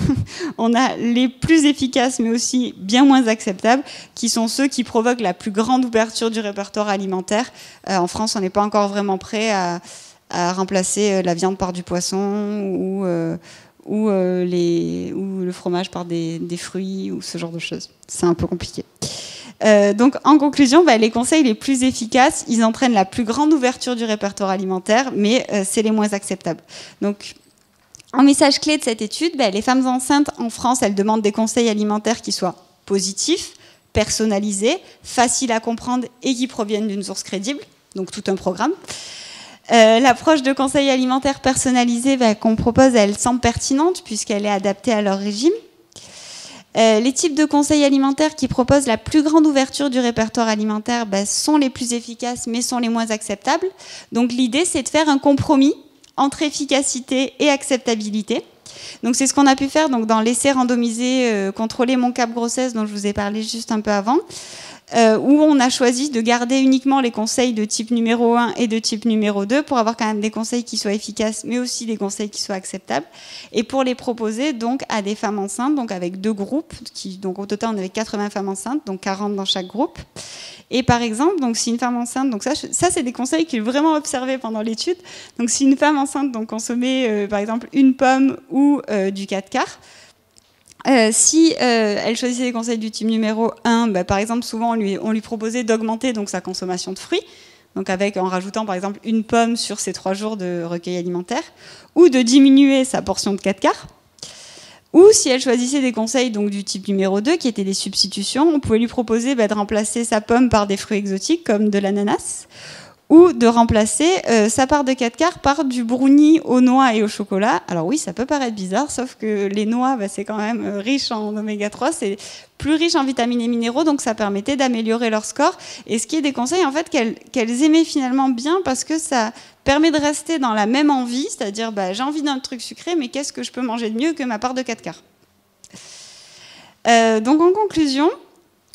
on a les plus efficaces mais aussi bien moins acceptables, qui sont ceux qui provoquent la plus grande ouverture du répertoire alimentaire. En France, on n'est pas encore vraiment prêt à remplacer la viande par du poisson ou le fromage par des fruits ou ce genre de choses. C'est un peu compliqué. Donc en conclusion, les conseils les plus efficaces, ils entraînent la plus grande ouverture du répertoire alimentaire, mais c'est les moins acceptables. Donc en message clé de cette étude, les femmes enceintes en France, elles demandent des conseils alimentaires qui soient positifs, personnalisés, faciles à comprendre et qui proviennent d'une source crédible, donc tout un programme. L'approche de conseil alimentaire personnalisé qu'on propose, elle semble pertinente puisqu'elle est adaptée à leur régime. Les types de conseils alimentaires qui proposent la plus grande ouverture du répertoire alimentaire sont les plus efficaces mais sont les moins acceptables. Donc l'idée, c'est de faire un compromis entre efficacité et acceptabilité. Donc c'est ce qu'on a pu faire donc, dans l'essai randomisé contrôlé Mon Cap Grossesse dont je vous ai parlé juste un peu avant, où on a choisi de garder uniquement les conseils de type numéro 1 et de type numéro 2 pour avoir quand même des conseils qui soient efficaces mais aussi des conseils qui soient acceptables et pour les proposer donc à des femmes enceintes, donc avec 2 groupes, donc au total on avait 80 femmes enceintes, donc 40 dans chaque groupe. Et par exemple, donc si une femme enceinte, donc ça c'est des conseils que j'ai vraiment observés pendant l'étude. Donc si une femme enceinte donc consommait par exemple une pomme ou du 4 quarts, si elle choisissait des conseils du type numéro 1, par exemple souvent on lui proposait d'augmenter donc sa consommation de fruits, donc en rajoutant par exemple une pomme sur ses 3 jours de recueil alimentaire, ou de diminuer sa portion de 4 quarts. Ou si elle choisissait des conseils donc, du type numéro 2, qui étaient des substitutions, on pouvait lui proposer de remplacer sa pomme par des fruits exotiques, comme de l'ananas, ou de remplacer sa part de 4 quarts par du brownie aux noix et au chocolat. Alors oui, ça peut paraître bizarre, sauf que les noix, c'est quand même riche en oméga 3, c'est plus riche en vitamines et minéraux, donc ça permettait d'améliorer leur score. Et ce qui est des conseils en fait, qu'elles aimaient finalement bien, parce que ça permet de rester dans la même envie, c'est-à-dire j'ai envie d'un truc sucré, mais qu'est-ce que je peux manger de mieux que ma part de 4 quarts. Donc en conclusion,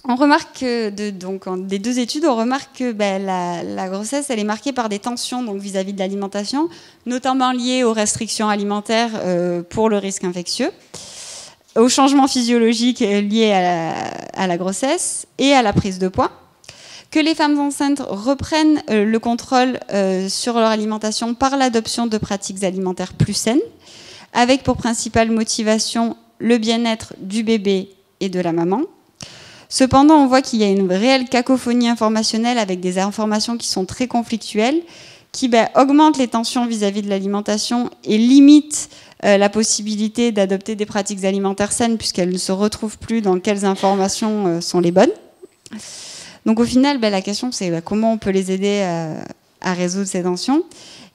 on remarque des 2 études, on remarque que la grossesse, elle est marquée par des tensions donc, vis-à-vis de l'alimentation, notamment liées aux restrictions alimentaires pour le risque infectieux, aux changements physiologiques liés à la grossesse et à la prise de poids, que les femmes enceintes reprennent le contrôle sur leur alimentation par l'adoption de pratiques alimentaires plus saines, avec pour principale motivation le bien-être du bébé et de la maman. Cependant, on voit qu'il y a une réelle cacophonie informationnelle avec des informations qui sont très conflictuelles, qui augmentent les tensions vis-à-vis de l'alimentation et limitent la possibilité d'adopter des pratiques alimentaires saines puisqu'elles ne se retrouvent plus dans quelles informations sont les bonnes. Donc au final, la question c'est comment on peut les aider à résoudre ces tensions.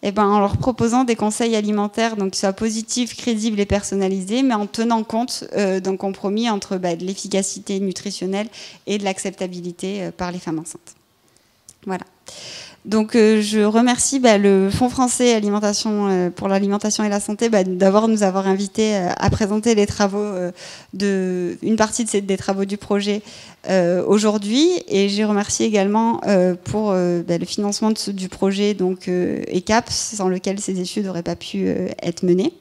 Et en leur proposant des conseils alimentaires donc, qui soient positifs, crédibles et personnalisés, mais en tenant compte d'un compromis entre de l'efficacité nutritionnelle et de l'acceptabilité par les femmes enceintes. Voilà. Donc je remercie le Fonds français pour l'alimentation et la santé nous avoir invités à présenter les travaux une partie des travaux du projet aujourd'hui, et je remercie également pour le financement du projet donc ECAP, sans lequel ces études n'auraient pas pu être menées.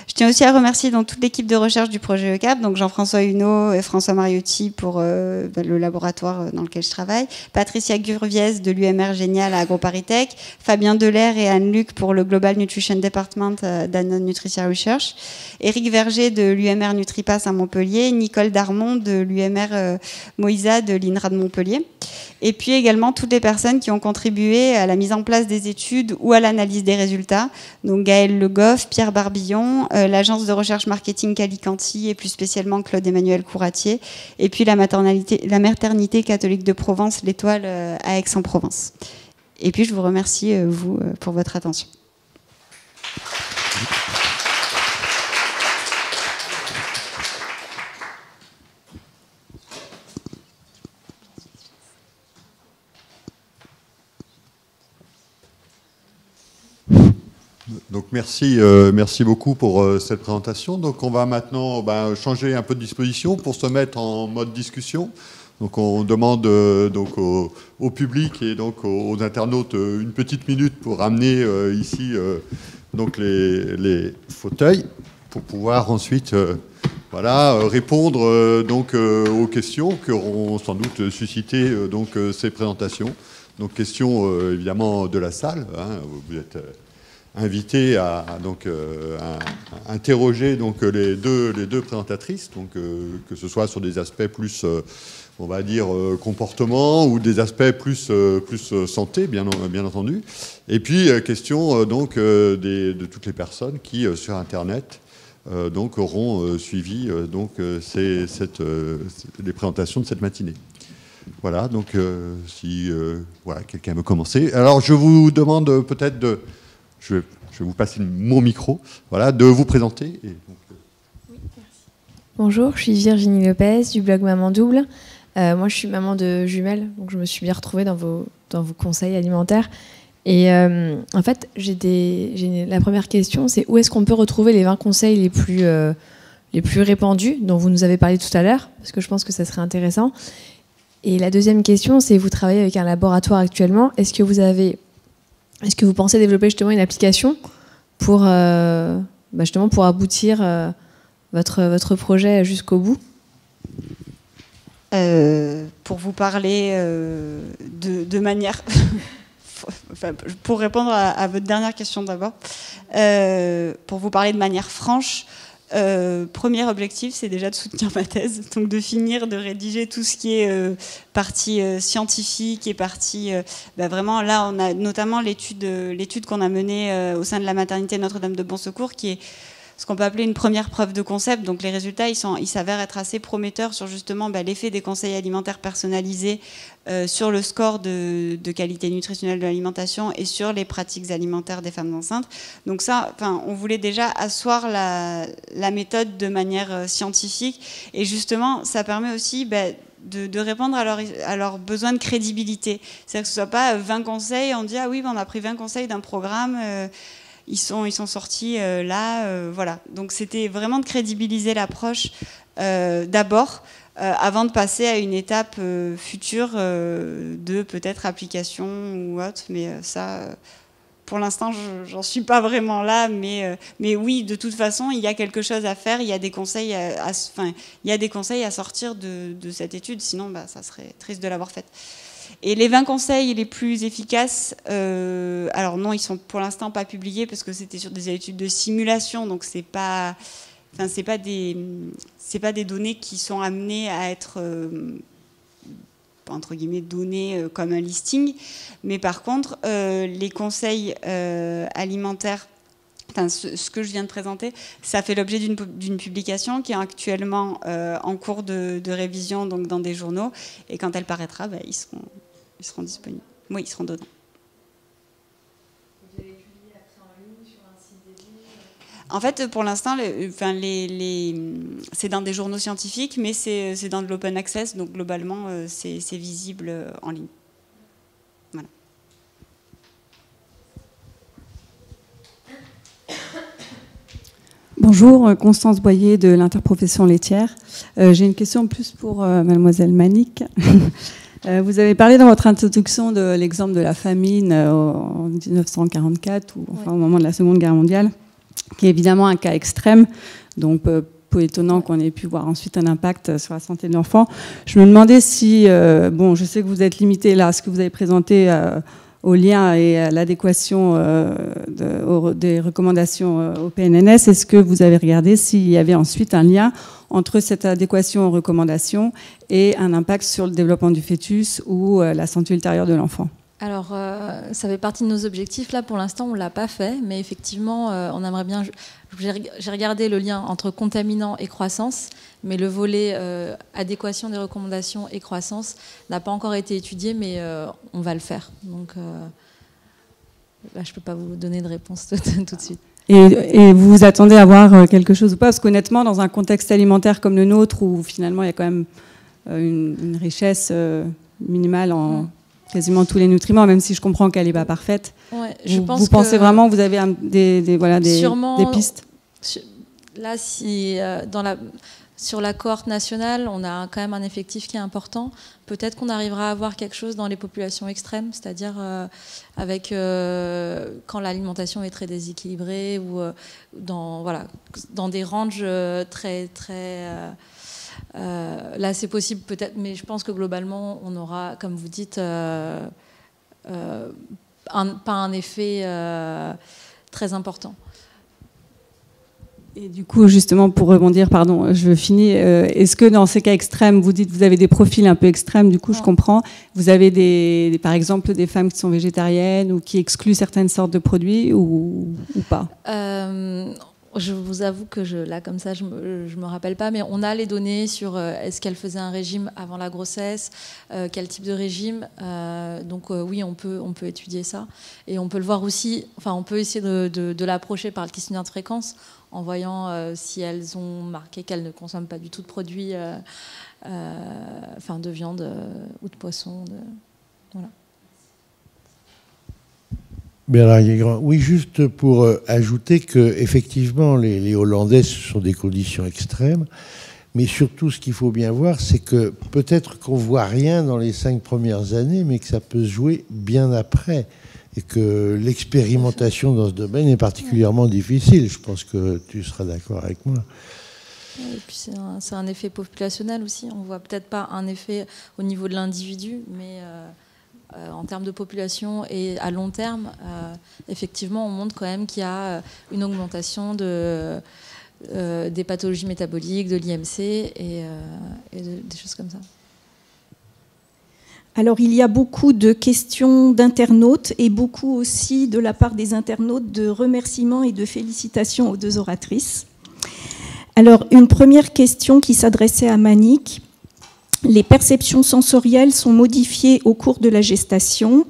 Je tiens aussi à remercier toute l'équipe de recherche du projet ECAP, donc Jean-François Huneau et François Mariotti pour le laboratoire dans lequel je travaille, Patricia Gurviez de l'UMR Génial à AgroParisTech, Fabien Delair et Anne-Luc pour le Global Nutrition Department d'Anone Nutrition Research, Éric Verger de l'UMR NutriPass à Montpellier, Nicole Darmon de l'UMR Moïsa de l'INRA de Montpellier, et puis également toutes les personnes qui ont contribué à la mise en place des études ou à l'analyse des résultats, donc Gaël Le Goff, Pierre Barbillon, l'agence de recherche marketing Calicanti et plus spécialement Claude-Emmanuel Couratier, et puis la maternité catholique de Provence, l'Étoile à Aix-en-Provence. Et puis je vous remercie, vous, pour votre attention. Donc merci beaucoup pour cette présentation. Donc on va maintenant changer un peu de disposition pour se mettre en mode discussion. Donc on demande donc au public et donc aux internautes une petite minute pour ramener ici donc les fauteuils pour pouvoir ensuite répondre donc aux questions qu'auront sans doute suscité donc ces présentations. Donc questions évidemment de la salle. Hein, vous êtes invité à interroger donc les deux présentatrices, donc que ce soit sur des aspects plus on va dire comportement ou des aspects plus santé bien entendu. Et puis question donc de toutes les personnes qui sur Internet donc auront suivi donc les présentations de cette matinée. Voilà, donc si quelqu'un veut commencer. Alors je vous demande peut-être je vais vous passer mon micro, de vous présenter. Oui, merci. Bonjour, je suis Virginie Lopez du blog Maman Double. Moi, je suis maman de jumelles, donc je me suis bien retrouvée dans vos conseils alimentaires. Et en fait, la première question, c'est où est-ce qu'on peut retrouver les 20 conseils les plus répandus dont vous nous avez parlé tout à l'heure, parce que je pense que ça serait intéressant. Et la deuxième question, c'est vous travaillez avec un laboratoire actuellement. Est-ce que vous pensez développer justement une application pour aboutir votre projet jusqu'au bout ? Pour vous parler de manière... pour répondre à votre dernière question d'abord, pour vous parler de manière franche, premier objectif, c'est déjà de soutenir ma thèse, donc de finir de rédiger tout ce qui est partie scientifique et partie... vraiment, là, on a notamment l'étude qu'on a menée au sein de la maternité Notre-Dame de Bon Secours, qui est ce qu'on peut appeler une première preuve de concept. Donc les résultats, ils s'avèrent être assez prometteurs sur justement l'effet des conseils alimentaires personnalisés sur le score de qualité nutritionnelle de l'alimentation et sur les pratiques alimentaires des femmes enceintes. Donc ça, on voulait déjà asseoir la méthode de manière scientifique. Et justement, ça permet aussi de répondre à leurs besoins de crédibilité. C'est-à-dire que ce ne soit pas 20 conseils, on dit « Ah oui, on a pris 20 conseils d'un programme ils sont sortis voilà. Donc c'était vraiment de crédibiliser l'approche d'abord, avant de passer à une étape future de peut-être application ou autre. Mais ça, pour l'instant, j'en suis pas vraiment là. Mais oui, de toute façon, il y a quelque chose à faire. Il y a des conseils à sortir de cette étude. Sinon, ça serait triste de l'avoir faite. Et les 20 conseils les plus efficaces, alors non, ils sont pour l'instant pas publiés parce que c'était sur des études de simulation, donc c'est pas des données qui sont amenées à être entre guillemets données comme un listing. Mais par contre, les conseils alimentaires, ce que je viens de présenter, ça fait l'objet d'une publication qui est actuellement en cours de révision donc dans des journaux, et quand elle paraîtra, ils seront disponibles. Oui, ils seront dedans. Vous avez publié après en ligne sur un site dédié ? En fait, pour l'instant, c'est dans des journaux scientifiques, mais c'est dans de l'open access, donc globalement, c'est visible en ligne. Voilà. Bonjour, Constance Boyer de l'Interprofession laitière. J'ai une question plus pour mademoiselle Manick. Vous avez parlé dans votre introduction de l'exemple de la famine en 1944, ou au moment de la Seconde Guerre mondiale, qui est évidemment un cas extrême, donc peu étonnant qu'on ait pu voir ensuite un impact sur la santé de l'enfant. Je me demandais si, je sais que vous êtes limité là à ce que vous avez présenté au lien et à l'adéquation des recommandations au PNNS. Est-ce que vous avez regardé s'il y avait ensuite un lien entre cette adéquation aux recommandations et un impact sur le développement du fœtus ou la santé ultérieure de l'enfant ? Alors, ça fait partie de nos objectifs. Là, pour l'instant, on ne l'a pas fait, mais effectivement, on aimerait bien... J'ai regardé le lien entre contaminants et croissance, mais le volet adéquation des recommandations et croissance n'a pas encore été étudié, mais on va le faire. Donc, là, je ne peux pas vous donner de réponse tout de suite. Et vous vous attendez à voir quelque chose ou pas ? Parce qu'honnêtement, dans un contexte alimentaire comme le nôtre, où finalement il y a quand même une richesse minimale en quasiment tous les nutriments, même si je comprends qu'elle n'est pas parfaite, Ouais, vous pensez vraiment que vous avez des pistes? Là, si sur la cohorte nationale, on a quand même un effectif qui est important. Peut-être qu'on arrivera à avoir quelque chose dans les populations extrêmes, c'est-à-dire quand l'alimentation est très déséquilibrée ou dans des ranges très là, c'est possible peut-être, mais je pense que globalement, on aura, comme vous dites, pas un effet très important. Et du coup, justement, pour rebondir, pardon, je finis. Est-ce que dans ces cas extrêmes, vous dites que vous avez des profils un peu extrêmes, du coup, je comprends. Vous avez par exemple des femmes qui sont végétariennes ou qui excluent certaines sortes de produits ou pas? Je vous avoue que là, comme ça, je me rappelle pas, mais on a les données sur est-ce qu'elle faisait un régime avant la grossesse, quel type de régime. Donc oui, on peut étudier ça. Et on peut le voir aussi, enfin, on peut essayer de l'approcher par le questionnaire de fréquence en voyant si elles ont marqué qu'elles ne consomment pas du tout de produits, de viande ou de poisson. Voilà. Oui, juste pour ajouter que effectivement les Hollandais, ce sont des conditions extrêmes, mais surtout ce qu'il faut bien voir, c'est que peut-être qu'on voit rien dans les 5 premières années, mais que ça peut se jouer bien après, et que l'expérimentation dans ce domaine est particulièrement difficile. Je pense que tu seras d'accord avec moi. Et puis c'est un effet populationnel aussi. On voit peut-être pas un effet au niveau de l'individu, mais en termes de population et à long terme, effectivement, on montre quand même qu'il y a une augmentation des pathologies métaboliques, de l'IMC et des choses comme ça. Alors, il y a beaucoup de questions d'internautes et beaucoup aussi de la part des internautes de remerciements et de félicitations aux 2 oratrices. Alors, une première question qui s'adressait à Manick. Les perceptions sensorielles sont modifiées au cours de la gestation.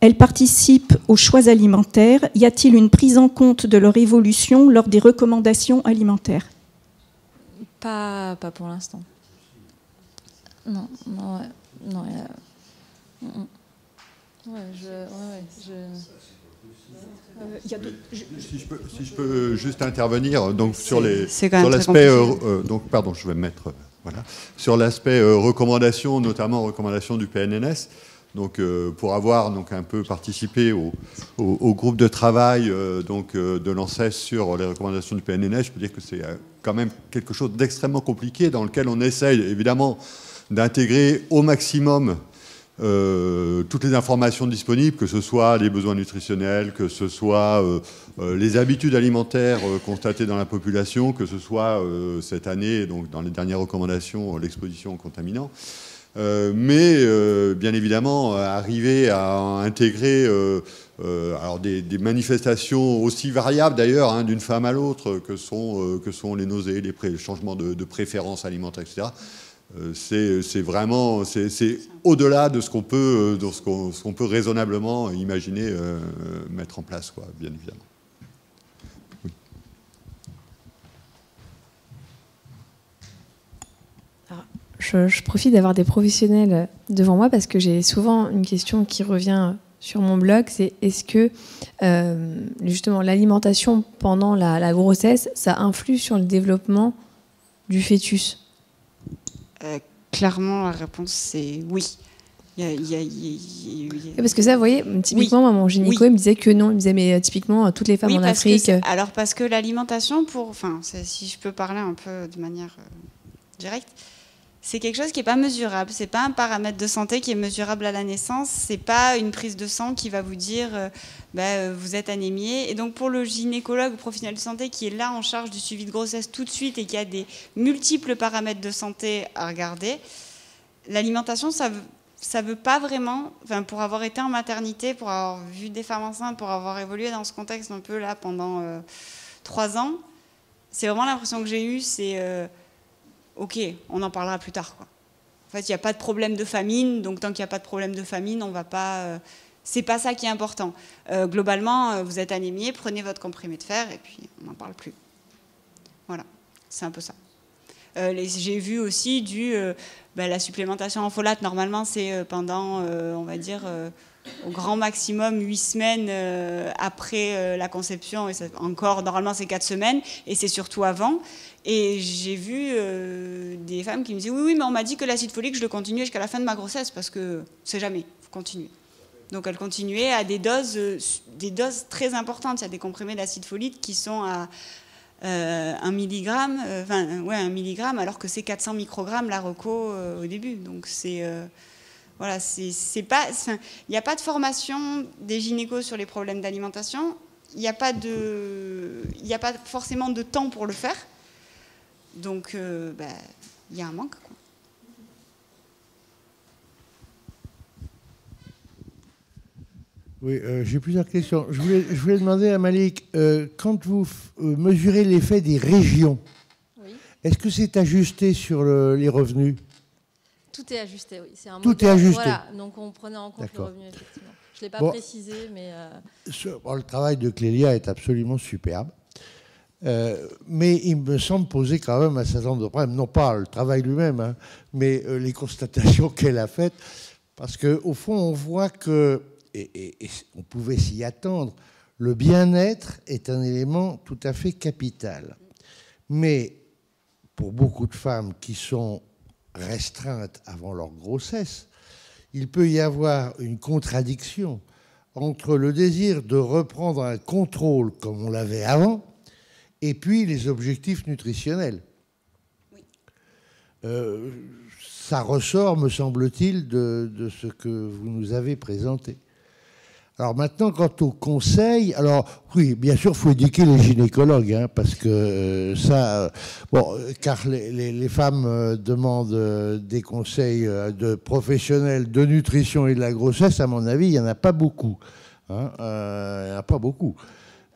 Elles participent aux choix alimentaires. Y a-t-il une prise en compte de leur évolution lors des recommandations alimentaires? Pas pour l'instant. Non. Si je peux juste intervenir donc sur l'aspect pardon, je vais me mettre sur l'aspect recommandation, notamment recommandation du PNNS. Donc pour avoir donc un peu participé au groupe de travail de l'ANSES sur les recommandations du PNNS, je peux dire que c'est quand même quelque chose d'extrêmement compliqué dans lequel on essaye évidemment d'intégrer au maximum toutes les informations disponibles, que ce soit les besoins nutritionnels, que ce soit les habitudes alimentaires constatées dans la population, que ce soit cette année, donc dans les dernières recommandations, l'exposition aux contaminants. Mais bien évidemment, arriver à intégrer alors des manifestations aussi variables d'ailleurs d'une femme à l'autre que sont les nausées, les changements de préférence alimentaire, etc. C'est vraiment au-delà de ce qu'on peut raisonnablement imaginer mettre en place, quoi, bien évidemment. Oui. Je profite d'avoir des professionnels devant moi parce que j'ai souvent une question qui revient sur mon blog, c'est est-ce que justement l'alimentation pendant la grossesse, ça influe sur le développement du fœtus? Clairement, la réponse c'est oui. Parce que ça, vous voyez, typiquement, moi, mon gynéco, il me disait que non. Il me disait, mais typiquement, toutes les femmes en Afrique... Alors, parce que l'alimentation, si je peux parler un peu de manière directe, c'est quelque chose qui n'est pas mesurable. Ce n'est pas un paramètre de santé qui est mesurable à la naissance. Ce n'est pas une prise de sang qui va vous dire vous êtes anémié. Et donc, pour le gynécologue ou professionnel de santé qui est là en charge du suivi de grossesse tout de suite et qui a des multiples paramètres de santé à regarder, l'alimentation, ça veut pas vraiment, pour avoir été en maternité, pour avoir vu des femmes enceintes, pour avoir évolué dans ce contexte un peu là pendant 3 ans, c'est vraiment l'impression que j'ai eue, c'est ok, on en parlera plus tard, quoi. En fait, il n'y a pas de problème de famine, donc tant qu'il n'y a pas de problème de famine, on va pas. C'est pas ça qui est important. Globalement, vous êtes anémié, prenez votre comprimé de fer et puis on n'en parle plus. Voilà, c'est un peu ça. J'ai vu aussi la supplémentation en folate, normalement c'est pendant, on va dire, au grand maximum 8 semaines après la conception, et ça, encore normalement c'est 4 semaines, et c'est surtout avant. Et j'ai vu des femmes qui me disaient oui, mais on m'a dit que l'acide folique, je le continuais jusqu'à la fin de ma grossesse, parce que c'est jamais, il faut continuer. Donc elles continuaient à des doses très importantes. Il y a des comprimés d'acide folique qui sont à 1 milligramme, 1 milligramme, alors que c'est 400 microgrammes la reco au début. Donc voilà, c'est pas, il n'y a pas de formation des gynécos sur les problèmes d'alimentation. Il n'y a pas forcément de temps pour le faire. Donc il y a un manque, quoi. Oui, j'ai plusieurs questions. Je voulais demander à Malik, quand vous mesurez l'effet des régions, oui, est-ce que c'est ajusté sur les revenus? Tout est ajusté, oui. C'est un Tout modèle, est ajusté. Voilà, donc on prenait en compte le revenu, effectivement. Je ne l'ai pas précisé, mais... Le travail de Clélia est absolument superbe. Mais il me semble poser quand même un certain nombre de problèmes. Non pas le travail lui-même, hein, mais les constatations qu'elle a faites. Parce qu'au fond, on voit que... Et on pouvait s'y attendre, le bien-être est un élément tout à fait capital. Mais pour beaucoup de femmes qui sont restreintes avant leur grossesse, il peut y avoir une contradiction entre le désir de reprendre un contrôle comme on l'avait avant et puis les objectifs nutritionnels. Oui. Ça ressort, me semble-t-il, de ce que vous nous avez présenté. Alors maintenant, quant au conseil, alors oui, bien sûr, il faut éduquer les gynécologues, hein, parce que car les femmes demandent des conseils de professionnels de nutrition et de la grossesse, à mon avis, il n'y en a pas beaucoup. Hein, il n'y en a pas beaucoup.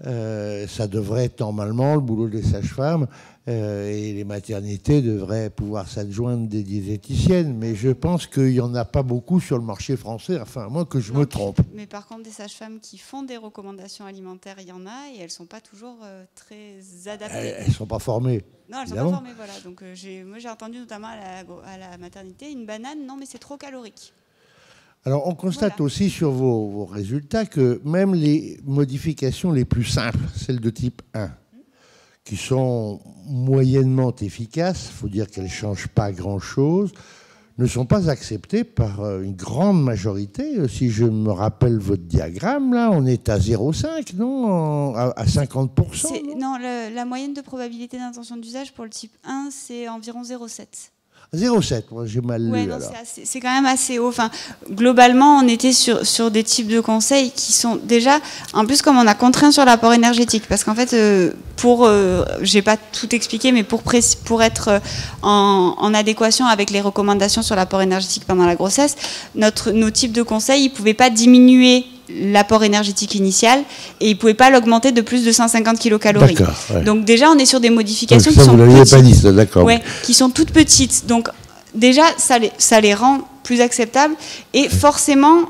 Ça devrait être normalement le boulot des sages-femmes, et les maternités devraient pouvoir s'adjoindre des diététiciennes, mais je pense qu'il n'y en a pas beaucoup sur le marché français, enfin, à moins que je me trompe. Mais par contre, des sages-femmes qui font des recommandations alimentaires, il y en a, et elles ne sont pas toujours très adaptées. Elles ne sont pas formées. Non, elles ne sont pas formées, voilà. Donc, moi, j'ai entendu notamment à la maternité, une banane, non, mais c'est trop calorique. Alors, on constate aussi sur vos résultats que même les modifications les plus simples, celles de type 1, qui sont moyennement efficaces, il faut dire qu'elles ne changent pas grand-chose, ne sont pas acceptées par une grande majorité. Si je me rappelle votre diagramme, là, on est à 0,5, non? À 50%? Non, la moyenne de probabilité d'intention d'usage pour le type 1, c'est environ 0,7. 0,7, moi j'ai mal lu. Non, c'est quand même assez haut. Enfin, globalement, on était sur des types de conseils qui sont déjà, en plus comme on a contraint sur l'apport énergétique, parce qu'en fait, j'ai pas tout expliqué, mais pour être en adéquation avec les recommandations sur l'apport énergétique pendant la grossesse, nos types de conseils, ils pouvaient pas diminuer l'apport énergétique initial et ils ne pouvaient pas l'augmenter de plus de 150 kilocalories. Ouais. Donc déjà, on est sur des modifications qui sont petites. Pas dit, ça, d'accord. Ouais, qui sont toutes petites. Donc déjà, ça les rend plus acceptables et forcément,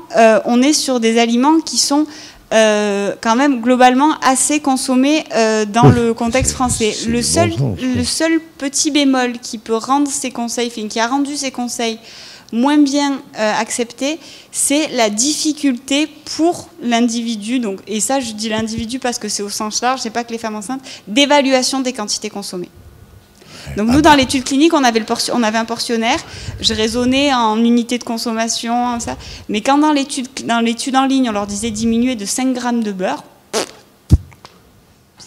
on est sur des aliments qui sont quand même globalement assez consommés dans le contexte français. Le seul petit bémol qui peut rendre ces conseils, qui a rendu ces conseils moins bien accepté, c'est la difficulté pour l'individu, donc, et ça je dis l'individu parce que c'est au sens large, c'est pas que les femmes enceintes, d'évaluation des quantités consommées. Donc nous, dans l'étude clinique, on avait un portionnaire, je raisonnais en unités de consommation, ça, mais quand dans l'étude en ligne, on leur disait diminuer de 5 grammes de beurre,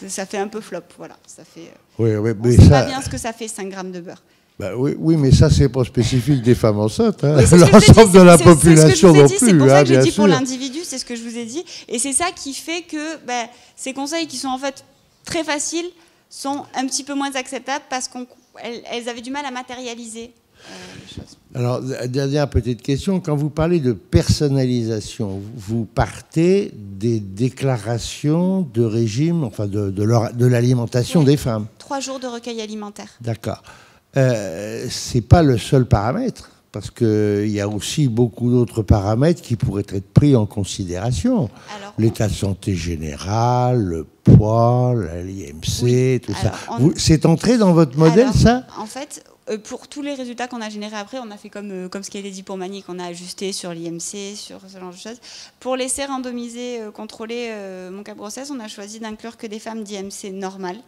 ça fait un peu flop, voilà. Ça fait, on sait pas bien ce que ça fait, 5 grammes de beurre. Ben oui, mais ça, c'est pas spécifique des femmes enceintes. Hein. Oui, l'ensemble de la population non plus. C'est pour ça que je dis pour l'individu, c'est ce que je vous ai dit. Et c'est ça qui fait que ces conseils qui sont en fait très faciles sont un petit peu moins acceptables parce qu'elles avaient du mal à matérialiser les choses. Alors, dernière petite question. Quand vous parlez de personnalisation, vous partez des déclarations de régime, enfin de l'alimentation des femmes. 3 jours de recueil alimentaire. D'accord. C'est pas le seul paramètre, parce qu'il y a aussi beaucoup d'autres paramètres qui pourraient être pris en considération. L'état de santé général, le poids, l'IMC, tout ça. C'est entré dans votre modèle, ça ? En fait, pour tous les résultats qu'on a générés après, on a fait comme ce qui a été dit pour Manique, on a ajusté sur l'IMC, sur ce genre de choses. Pour laisser randomiser, contrôler mon cas de grossesse, on a choisi d'inclure que des femmes d'IMC normales,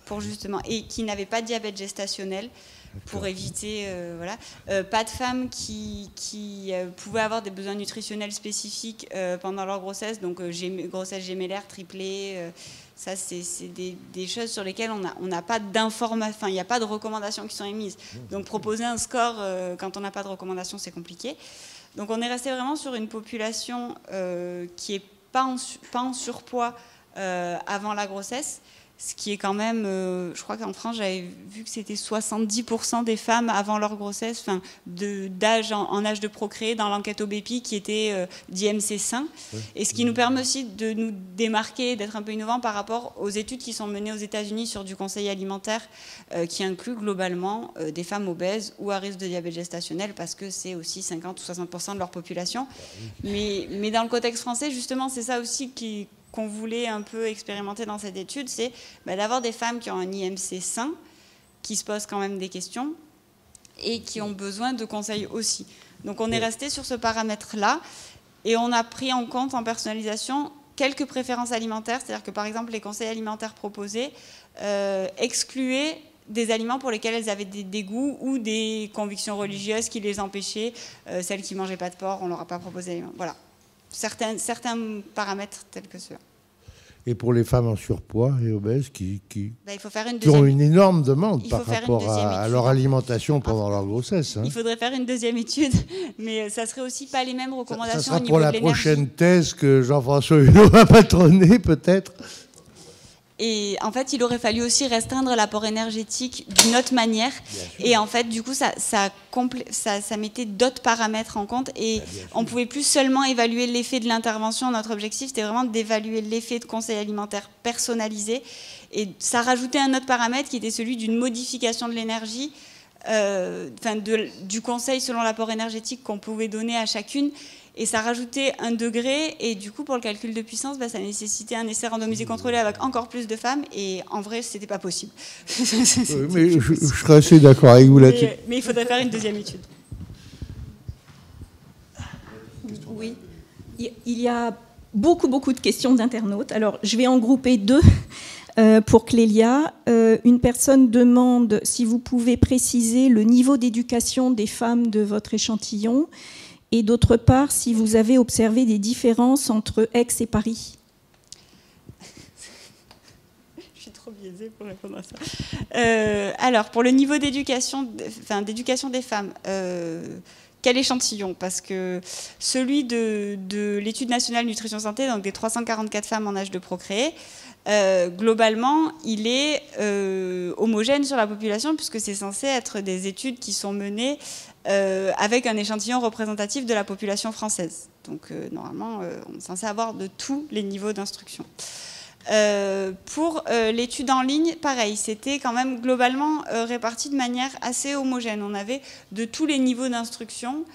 pour justement, et qui n'avaient pas de diabète gestationnel, pour éviter, voilà. Pas de femmes qui pouvaient avoir des besoins nutritionnels spécifiques pendant leur grossesse, donc grossesse gémellaire, triplée, ça c'est des choses sur lesquelles on n'a pas d'informations, enfin il n'y a pas de recommandations qui sont émises. Donc proposer un score quand on n'a pas de recommandations, c'est compliqué. Donc on est resté vraiment sur une population qui n'est pas en surpoids avant la grossesse, ce qui est quand même, je crois qu'en France, j'avais vu que c'était 70% des femmes avant leur grossesse, enfin, d'âge en âge de procréer dans l'enquête OBEPI qui était d'IMC sain. Et ce qui nous permet aussi de nous démarquer, d'être un peu innovant par rapport aux études qui sont menées aux États-Unis sur du conseil alimentaire qui inclut globalement des femmes obèses ou à risque de diabète gestationnel parce que c'est aussi 50 ou 60% de leur population. Mais dans le contexte français, justement, c'est ça aussi qu'on voulait un peu expérimenter dans cette étude, c'est d'avoir des femmes qui ont un IMC sain, qui se posent quand même des questions et qui ont besoin de conseils aussi. Donc on est resté sur ce paramètre-là et on a pris en compte en personnalisation quelques préférences alimentaires, c'est-à-dire que par exemple les conseils alimentaires proposés excluaient des aliments pour lesquels elles avaient des dégoûts ou des convictions religieuses qui les empêchaient. Celles qui ne mangeaient pas de porc, on ne leur a pas proposé. Voilà. Certains paramètres tels que ceux-là. Et pour les femmes en surpoids et obèses qui il faut faire ont une énorme demande par rapport à leur alimentation pendant leur grossesse. Hein. Il faudrait faire une deuxième étude, mais ça ne serait aussi pas les mêmes recommandations. Ça sera pour la prochaine thèse que Jean-François Hulot va patronner peut-être. Et en fait, il aurait fallu aussi restreindre l'apport énergétique d'une autre manière. Et en fait, du coup, ça mettait d'autres paramètres en compte. Et on ne pouvait plus seulement évaluer l'effet de l'intervention. Notre objectif, c'était vraiment d'évaluer l'effet de conseil alimentaire personnalisé. Et ça rajoutait un autre paramètre qui était celui d'une modification de l'énergie, du conseil selon l'apport énergétique qu'on pouvait donner à chacune. Et ça rajoutait 1 degré, et du coup, pour le calcul de puissance, ça nécessitait un essai randomisé contrôlé avec encore plus de femmes, et en vrai, c'était pas possible. Mais je serais assez d'accord avec vous là-dessus. Mais il faudrait faire une deuxième étude. Oui, il y a beaucoup de questions d'internautes. Alors, je vais en grouper 2 pour Clélia. Une personne demande si vous pouvez préciser le niveau d'éducation des femmes de votre échantillon. Et d'autre part, si vous avez observé des différences entre Aix et Paris. Je suis trop biaisée pour répondre à ça. Alors, pour le niveau d'éducation des femmes, quel échantillon? Parce que celui de l'étude nationale nutrition santé, donc des 344 femmes en âge de procréer, globalement, il est homogène sur la population, puisque c'est censé être des études qui sont menées avec un échantillon représentatif de la population française. Donc, normalement, on est censé avoir de tous les niveaux d'instruction. Pour l'étude en ligne, pareil, c'était quand même globalement réparti de manière assez homogène. On avait de tous les niveaux d'instruction.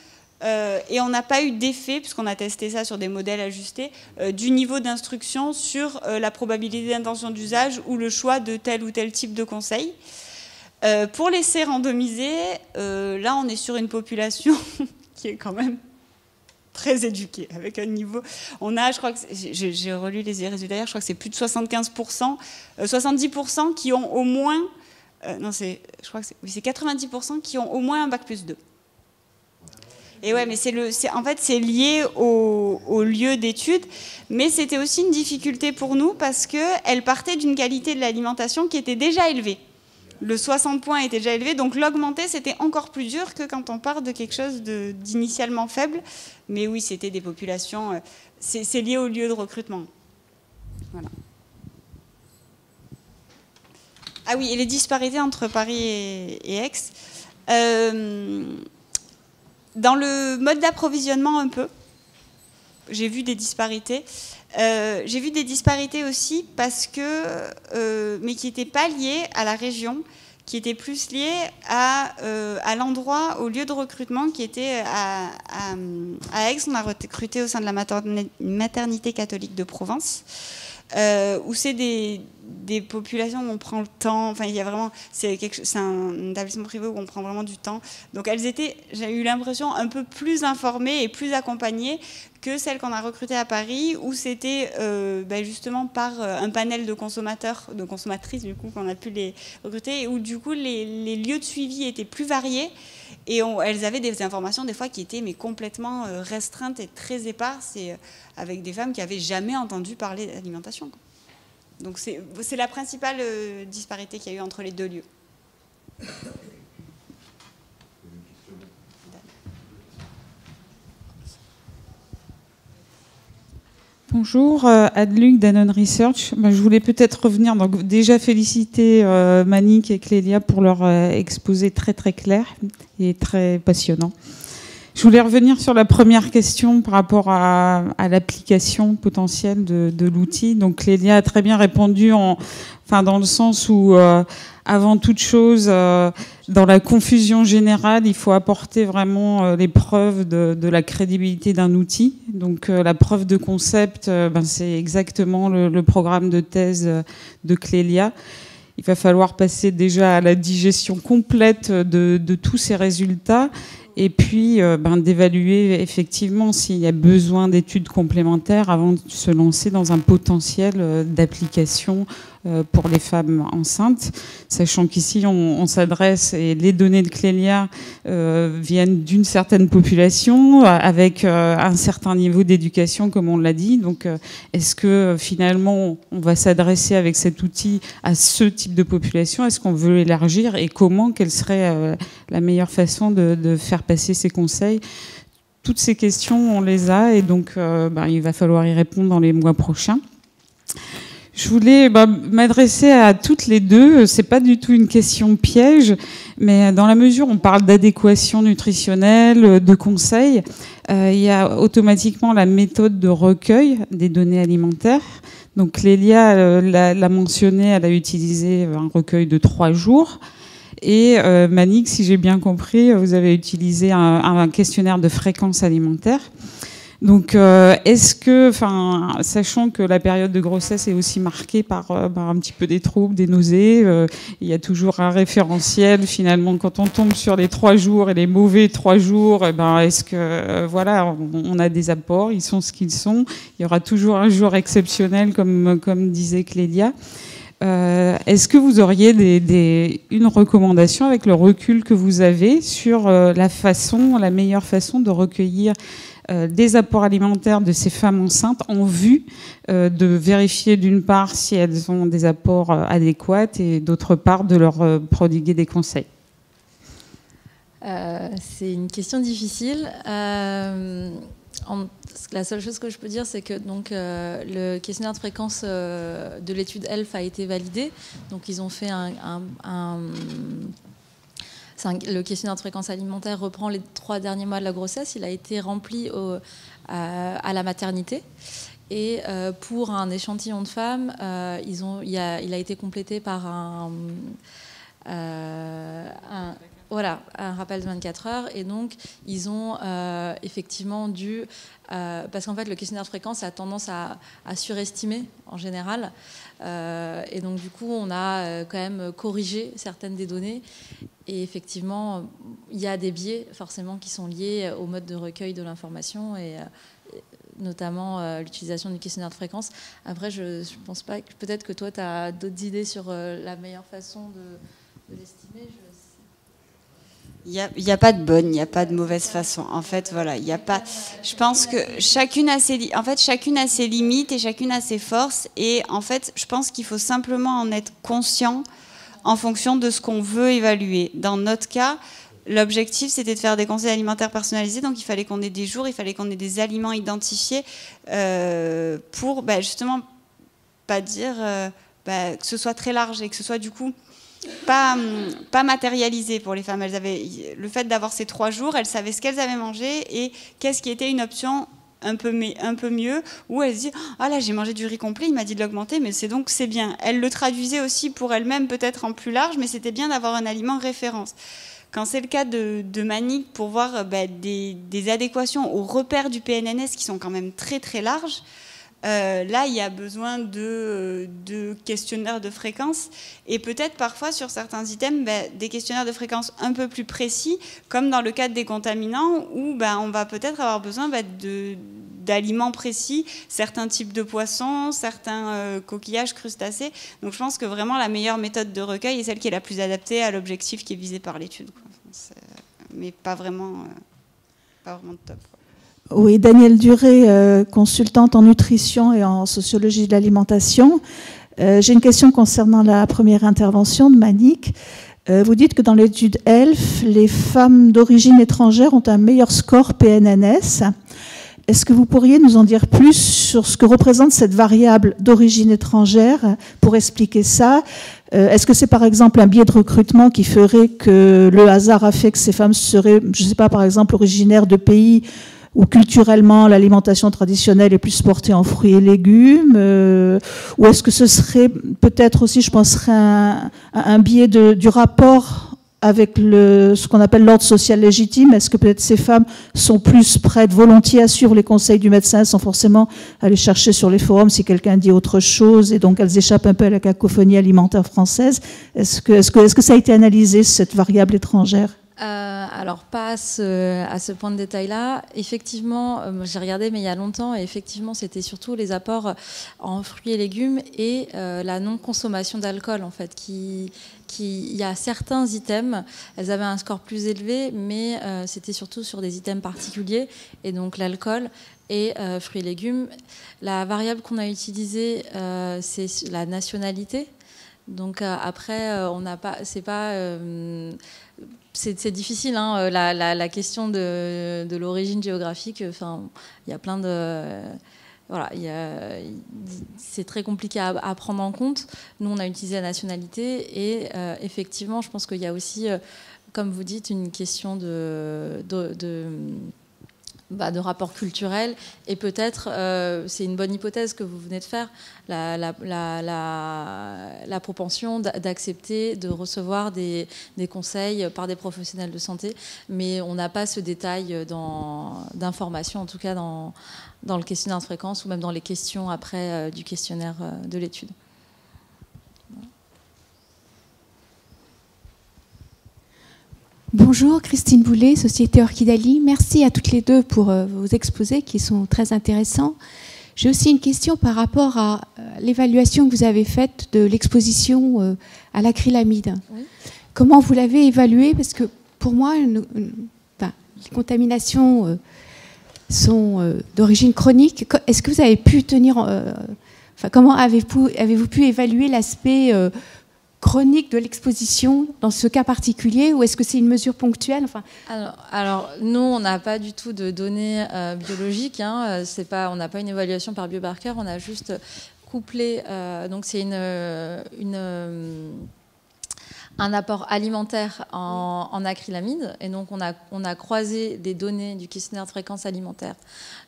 Et on n'a pas eu d'effet, puisqu'on a testé ça sur des modèles ajustés, du niveau d'instruction sur la probabilité d'intention d'usage ou le choix de tel ou tel type de conseil. Pour l'essai randomisé, là on est sur une population qui est quand même très éduquée, avec un niveau... On a, je crois que... J'ai relu les résultats hier, je crois que c'est plus de 75%, 70% qui ont au moins... je crois que c'est 90% qui ont au moins un bac+2. Et ouais, mais en fait, c'est lié au lieu d'études, mais c'était aussi une difficulté pour nous parce qu'elle partait d'une qualité de l'alimentation qui était déjà élevée. Le 60 points était déjà élevé, donc l'augmenter, c'était encore plus dur que quand on part de quelque chose d'initialement faible. Mais oui, c'était des populations... c'est lié au lieu de recrutement. Voilà. Ah oui, et les disparités entre Paris et Aix. Dans le mode d'approvisionnement un peu, j'ai vu des disparités. J'ai vu des disparités aussi parce que, mais qui n'étaient pas liées à la région, qui étaient plus liées à l'endroit, au lieu de recrutement qui était à Aix. On a recruté au sein de la maternité catholique de Provence, où c'est des populations où on prend le temps. Enfin, il y a vraiment, c'est un établissement privé où on prend vraiment du temps. Donc j'ai eu l'impression, un peu plus informées et plus accompagnées que celles qu'on a recrutées à Paris, où c'était justement par un panel de consommateurs, de consommatrices du coup, qu'on a pu les recruter, et où du coup les lieux de suivi étaient plus variés. Et elles avaient des informations des fois qui étaient mais complètement restreintes et très éparses, et avec des femmes qui n'avaient jamais entendu parler d'alimentation. Donc c'est la principale disparité qu'il y a eu entre les deux lieux. Bonjour, Adluc Danone Research. Je voulais peut-être revenir, donc déjà féliciter Manick et Clélia pour leur exposé très très clair et très passionnant. Je voulais revenir sur la première question par rapport à l'application potentielle de l'outil. Donc Clélia a très bien répondu dans le sens où, avant toute chose, dans la confusion générale, il faut apporter vraiment les preuves de la crédibilité d'un outil. Donc la preuve de concept, c'est exactement le programme de thèse de Clélia. Il va falloir passer déjà à la digestion complète de tous ces résultats, et puis d'évaluer effectivement s'il y a besoin d'études complémentaires avant de se lancer dans un potentiel d'application pour les femmes enceintes, sachant qu'ici on s'adresse, et les données de Clélia viennent d'une certaine population avec un certain niveau d'éducation, comme on l'a dit. Donc est-ce que finalement on va s'adresser avec cet outil à ce type de population? Est-ce qu'on veut élargir, et comment? Quelle serait la meilleure façon de faire passer ces conseils? Toutes ces questions, on les a, et donc il va falloir y répondre dans les mois prochains. Je voulais m'adresser à toutes les deux. C'est pas du tout une question piège, mais dans la mesure où on parle d'adéquation nutritionnelle, de conseils, il y a automatiquement la méthode de recueil des données alimentaires. Donc Clélia l'a mentionné, elle a utilisé un recueil de 3 jours. Et Manick, si j'ai bien compris, vous avez utilisé un questionnaire de fréquence alimentaire. Donc, est-ce que, sachant que la période de grossesse est aussi marquée par un petit peu des troubles, des nausées, il y a toujours un référentiel. Finalement, quand on tombe sur les 3 jours et les mauvais 3 jours, est-ce que, on a des apports, ils sont ce qu'ils sont. Il y aura toujours un jour exceptionnel, comme disait Clélia. Est-ce que vous auriez une recommandation avec le recul que vous avez sur la meilleure façon de recueillir des apports alimentaires de ces femmes enceintes en vue de vérifier d'une part si elles ont des apports adéquats, et d'autre part de leur prodiguer des conseils? C'est une question difficile. La seule chose que je peux dire, c'est que le questionnaire de fréquence de l'étude ELF a été validé. Donc ils ont fait le questionnaire de fréquence alimentaire reprend les 3 derniers mois de la grossesse. Il a été rempli à la maternité. Et pour un échantillon de femmes, il a été complété par un rappel de 24 heures. Et donc, ils ont effectivement dû... parce qu'en fait, le questionnaire de fréquence a tendance à surestimer en général. Et donc, du coup, on a quand même corrigé certaines des données. Et effectivement, il y a des biais forcément qui sont liés au mode de recueil de l'information, et notamment l'utilisation du questionnaire de fréquence. Après, je ne pense pas... Peut-être que toi, tu as d'autres idées sur la meilleure façon de l'estimer. Il n'y a pas de bonne, il n'y a pas de mauvaise façon. En fait, voilà, il n'y a pas. Je pense que chacune a ses limites et chacune a ses forces. Et en fait, je pense qu'il faut simplement en être conscient en fonction de ce qu'on veut évaluer. Dans notre cas, l'objectif, c'était de faire des conseils alimentaires personnalisés. Donc, il fallait qu'on ait des jours, il fallait qu'on ait des aliments identifiés pour justement pas dire que ce soit très large et que ce soit du coup pas matérialisé pour les femmes. Elles avaient le fait d'avoir ces 3 jours, elles savaient ce qu'elles avaient mangé et qu'est-ce qui était une option un peu mieux, où elles se disent « Ah là, j'ai mangé du riz complet, il m'a dit de l'augmenter, mais c'est bien. » Elles le traduisaient aussi pour elles-mêmes, peut-être en plus large, mais c'était bien d'avoir un aliment référence. Quand c'est le cas de Manick, pour voir des adéquations aux repères du PNNS qui sont quand même très très larges, Là, il y a besoin de questionnaires de fréquence et peut-être parfois sur certains items, des questionnaires de fréquence un peu plus précis, comme dans le cadre des contaminants, où on va peut-être avoir besoin d'aliments précis, certains types de poissons, certains coquillages, crustacés. Donc je pense que vraiment la meilleure méthode de recueil est celle qui est la plus adaptée à l'objectif qui est visé par l'étude. Mais pas vraiment de top. Oui, Danielle Duré, consultante en nutrition et en sociologie de l'alimentation. J'ai une question concernant la première intervention de Manick. Vous dites que dans l'étude ELF, les femmes d'origine étrangère ont un meilleur score PNNS. Est-ce que vous pourriez nous en dire plus sur ce que représente cette variable d'origine étrangère pour expliquer ça? Est-ce que c'est par exemple un biais de recrutement qui ferait que le hasard a fait que ces femmes seraient, je ne sais pas, par exemple, originaires de pays où culturellement l'alimentation traditionnelle est plus portée en fruits et légumes, ou est-ce que ce serait peut-être aussi, je penserais, un biais du rapport avec ce qu'on appelle l'ordre social légitime? Est-ce que peut-être ces femmes sont plus prêtes, volontiers, à suivre les conseils du médecin sans forcément aller chercher sur les forums si quelqu'un dit autre chose, et donc elles échappent un peu à la cacophonie alimentaire française? Est-ce que ça a été analysé, cette variable étrangère? Alors pas à ce point de détail-là. Effectivement, j'ai regardé, mais il y a longtemps, et effectivement, c'était surtout les apports en fruits et légumes et la non-consommation d'alcool, en fait, il y a certains items, elles avaient un score plus élevé, mais c'était surtout sur des items particuliers, et donc l'alcool et fruits et légumes. La variable qu'on a utilisée, c'est la nationalité. Donc après, c'est difficile, hein, la question de l'origine géographique. Enfin, il y a plein de... Voilà, c'est très compliqué à prendre en compte. Nous, on a utilisé la nationalité et effectivement, je pense qu'il y a aussi, comme vous dites, une question de rapport culturel, et peut-être, c'est une bonne hypothèse que vous venez de faire, la propension d'accepter de recevoir des conseils par des professionnels de santé, mais on n'a pas ce détail d'information, en tout cas dans le questionnaire de fréquence ou même dans les questions après du questionnaire de l'étude. Bonjour, Christine Boulet, Société Orchidali. Merci à toutes les deux pour vos exposés qui sont très intéressants. J'ai aussi une question par rapport à l'évaluation que vous avez faite de l'exposition à l'acrylamide. Oui. Comment vous l'avez évaluée? Parce que pour moi, les contaminations sont d'origine chronique. Est-ce que vous avez pu tenir... comment avez-vous pu évaluer l'aspect chronique de l'exposition dans ce cas particulier, ou est-ce que c'est une mesure ponctuelle? Alors, nous, on n'a pas du tout de données biologiques. Hein. On n'a pas une évaluation par biomarqueur. On a juste couplé. Donc, c'est un apport alimentaire en acrylamide. Et donc, on a croisé les données du questionnaire de fréquence alimentaire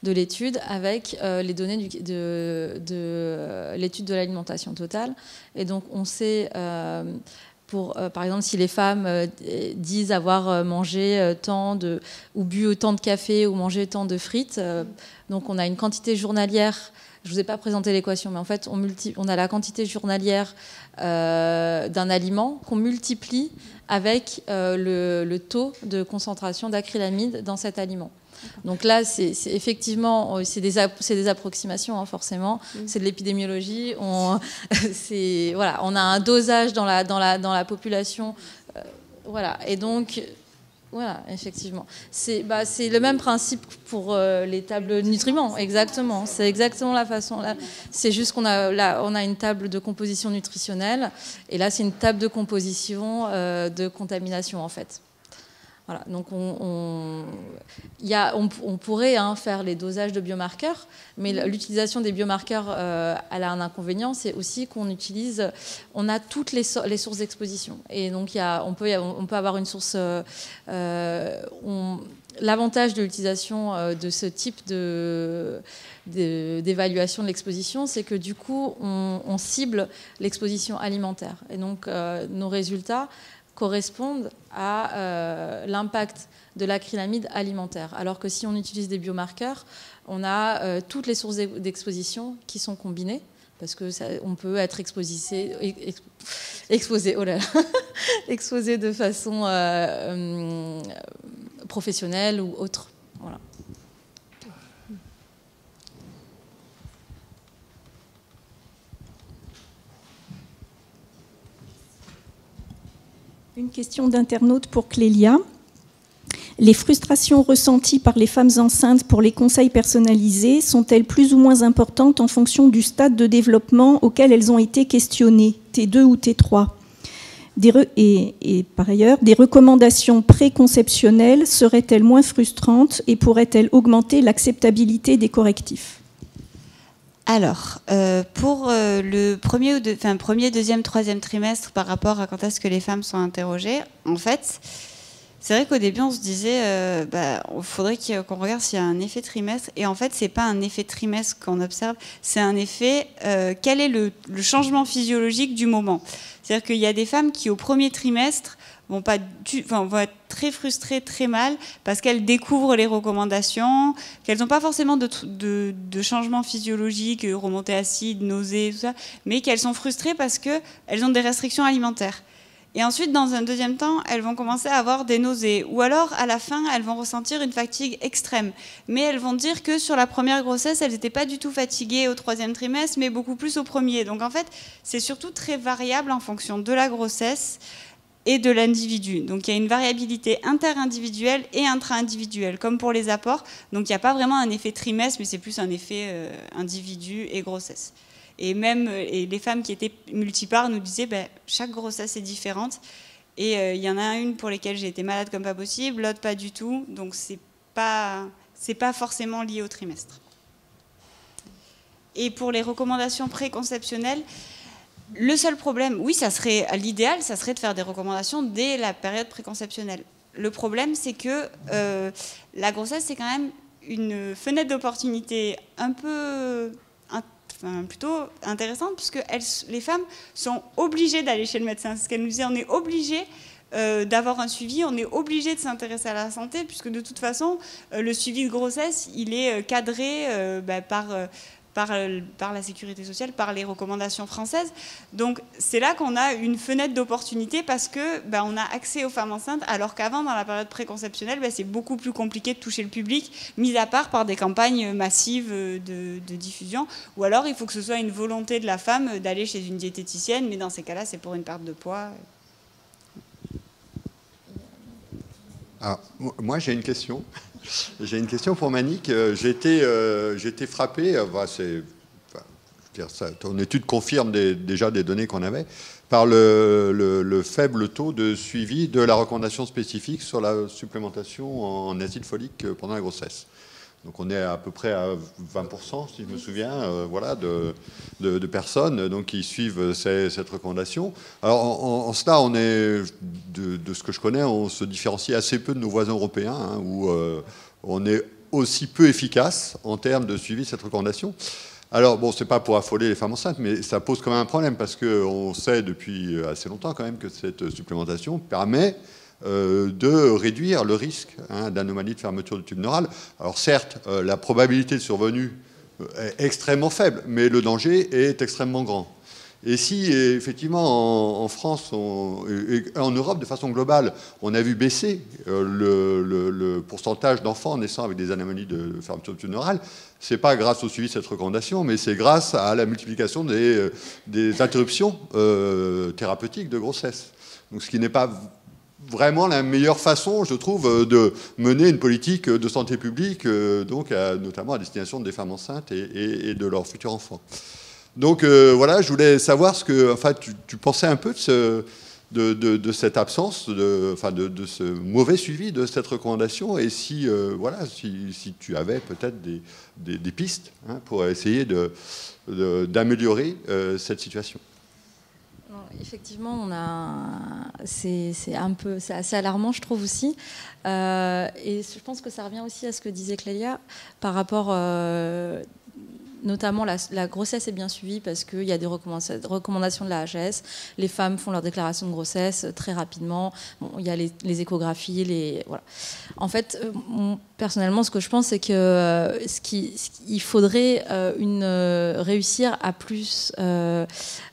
de l'étude avec les données de l'étude de l'alimentation totale. Et donc, on sait, par exemple, si les femmes disent avoir mangé ou bu autant de café ou mangé tant de frites, donc on a une quantité journalière. Je ne vous ai pas présenté l'équation, mais en fait, on a la quantité journalière d'un aliment qu'on multiplie avec le taux de concentration d'acrylamide dans cet aliment. Donc là, c'est effectivement, c'est des approximations, hein, forcément. C'est de l'épidémiologie. On a un dosage dans la population. Voilà. Et donc... Voilà, effectivement. C'est le même principe pour les tables de nutriments, exactement. C'est exactement la façon. Là, c'est juste qu'on a une table de composition nutritionnelle, et là, c'est une table de composition de contamination, en fait. Voilà, donc on pourrait faire les dosages de biomarqueurs, mais l'utilisation des biomarqueurs, elle a un inconvénient, c'est aussi on a toutes les sources d'exposition. Et donc on peut avoir une source... L'avantage de l'utilisation de ce type d'évaluation de l'exposition, c'est que du coup, on cible l'exposition alimentaire. Et donc, nos résultats correspondent à l'impact de l'acrylamide alimentaire. Alors que si on utilise des biomarqueurs, on a toutes les sources d'exposition qui sont combinées, parce que on peut être exposé oh là là, exposé de façon professionnelle ou autre. Voilà. Une question d'internaute pour Clélia. Les frustrations ressenties par les femmes enceintes pour les conseils personnalisés sont-elles plus ou moins importantes en fonction du stade de développement auquel elles ont été questionnées, T2 ou T3 ? Et par ailleurs, des recommandations préconceptionnelles seraient-elles moins frustrantes et pourraient-elles augmenter l'acceptabilité des correctifs ? Alors, pour le premier, deuxième, troisième trimestre par rapport à quand est-ce que les femmes sont interrogées, en fait, c'est vrai qu'au début, on se disait il faudrait qu'on regarde s'il y a un effet trimestre. Et en fait, ce n'est pas un effet trimestre qu'on observe, c'est un effet quel est le changement physiologique du moment. C'est-à-dire qu'il y a des femmes qui, au premier trimestre, vont être très frustrées, très mal, parce qu'elles découvrent les recommandations, qu'elles n'ont pas forcément de changement physiologique, remontée acide, nausées, tout ça, mais qu'elles sont frustrées parce qu'elles ont des restrictions alimentaires. Et ensuite, dans un deuxième temps, elles vont commencer à avoir des nausées. Ou alors, à la fin, elles vont ressentir une fatigue extrême. Mais elles vont dire que sur la première grossesse, elles n'étaient pas du tout fatiguées au troisième trimestre, mais beaucoup plus au premier. Donc en fait, c'est surtout très variable en fonction de la grossesse et de l'individu. Donc il y a une variabilité inter-individuelle et intra-individuelle, comme pour les apports. Donc il n'y a pas vraiment un effet trimestre, mais c'est plus un effet individu et grossesse. Et même les femmes qui étaient multipares nous disaient chaque grossesse est différente. Et il y en a une pour lesquelles j'ai été malade comme pas possible, l'autre pas du tout. Donc c'est pas forcément lié au trimestre. Et pour les recommandations préconceptionnelles, le seul problème, oui, l'idéal, ça serait de faire des recommandations dès la période préconceptionnelle. Le problème, c'est que la grossesse, c'est quand même une fenêtre d'opportunité plutôt intéressante, puisque les femmes sont obligées d'aller chez le médecin. C'est ce qu'elle nous disait, on est obligé d'avoir un suivi, on est obligé de s'intéresser à la santé, puisque de toute façon, le suivi de grossesse, il est cadré par la sécurité sociale, par les recommandations françaises. Donc c'est là qu'on a une fenêtre d'opportunité parce que on a accès aux femmes enceintes, alors qu'avant, dans la période préconceptionnelle, c'est beaucoup plus compliqué de toucher le public, mis à part par des campagnes massives de diffusion. Ou alors il faut que ce soit une volonté de la femme d'aller chez une diététicienne, mais dans ces cas-là, c'est pour une perte de poids. Alors, moi, j'ai une question. J'ai une question pour Manick. J'ai été frappé, ton étude confirme déjà des données qu'on avait, par le faible taux de suivi de la recommandation spécifique sur la supplémentation en acide folique pendant la grossesse. Donc on est à peu près à 20%, si je me souviens, de personnes qui suivent cette recommandation. Alors en cela, on est, de ce que je connais, on se différencie assez peu de nos voisins européens, où on est aussi peu efficace en termes de suivi de cette recommandation. Alors bon, c'est pas pour affoler les femmes enceintes, mais ça pose quand même un problème, parce qu'on sait depuis assez longtemps quand même que cette supplémentation permet de réduire le risque d'anomalie de fermeture du tube neural. Alors certes, la probabilité de survenue est extrêmement faible, mais le danger est extrêmement grand. Et si effectivement en France et en Europe de façon globale, on a vu baisser le pourcentage d'enfants naissant avec des anomalies de fermeture du tube neural, c'est pas grâce au suivi de cette recommandation, mais c'est grâce à la multiplication des interruptions thérapeutiques de grossesse. Donc ce qui n'est pas vraiment la meilleure façon, je trouve, de mener une politique de santé publique, notamment à destination des femmes enceintes et de leurs futurs enfants. Donc voilà, je voulais savoir ce que, tu pensais un peu de cette absence, de ce mauvais suivi de cette recommandation, et si tu avais peut-être des pistes pour essayer d'améliorer cette situation. Effectivement, c'est assez alarmant, je trouve aussi. Et je pense que ça revient aussi à ce que disait Clélia par rapport notamment la grossesse est bien suivie parce qu'il y a des recommandations de la HAS. Les femmes font leur déclaration de grossesse très rapidement. Bon, il y a les échographies, voilà. En fait, personnellement, ce que je pense, c'est que il faudrait réussir à plus que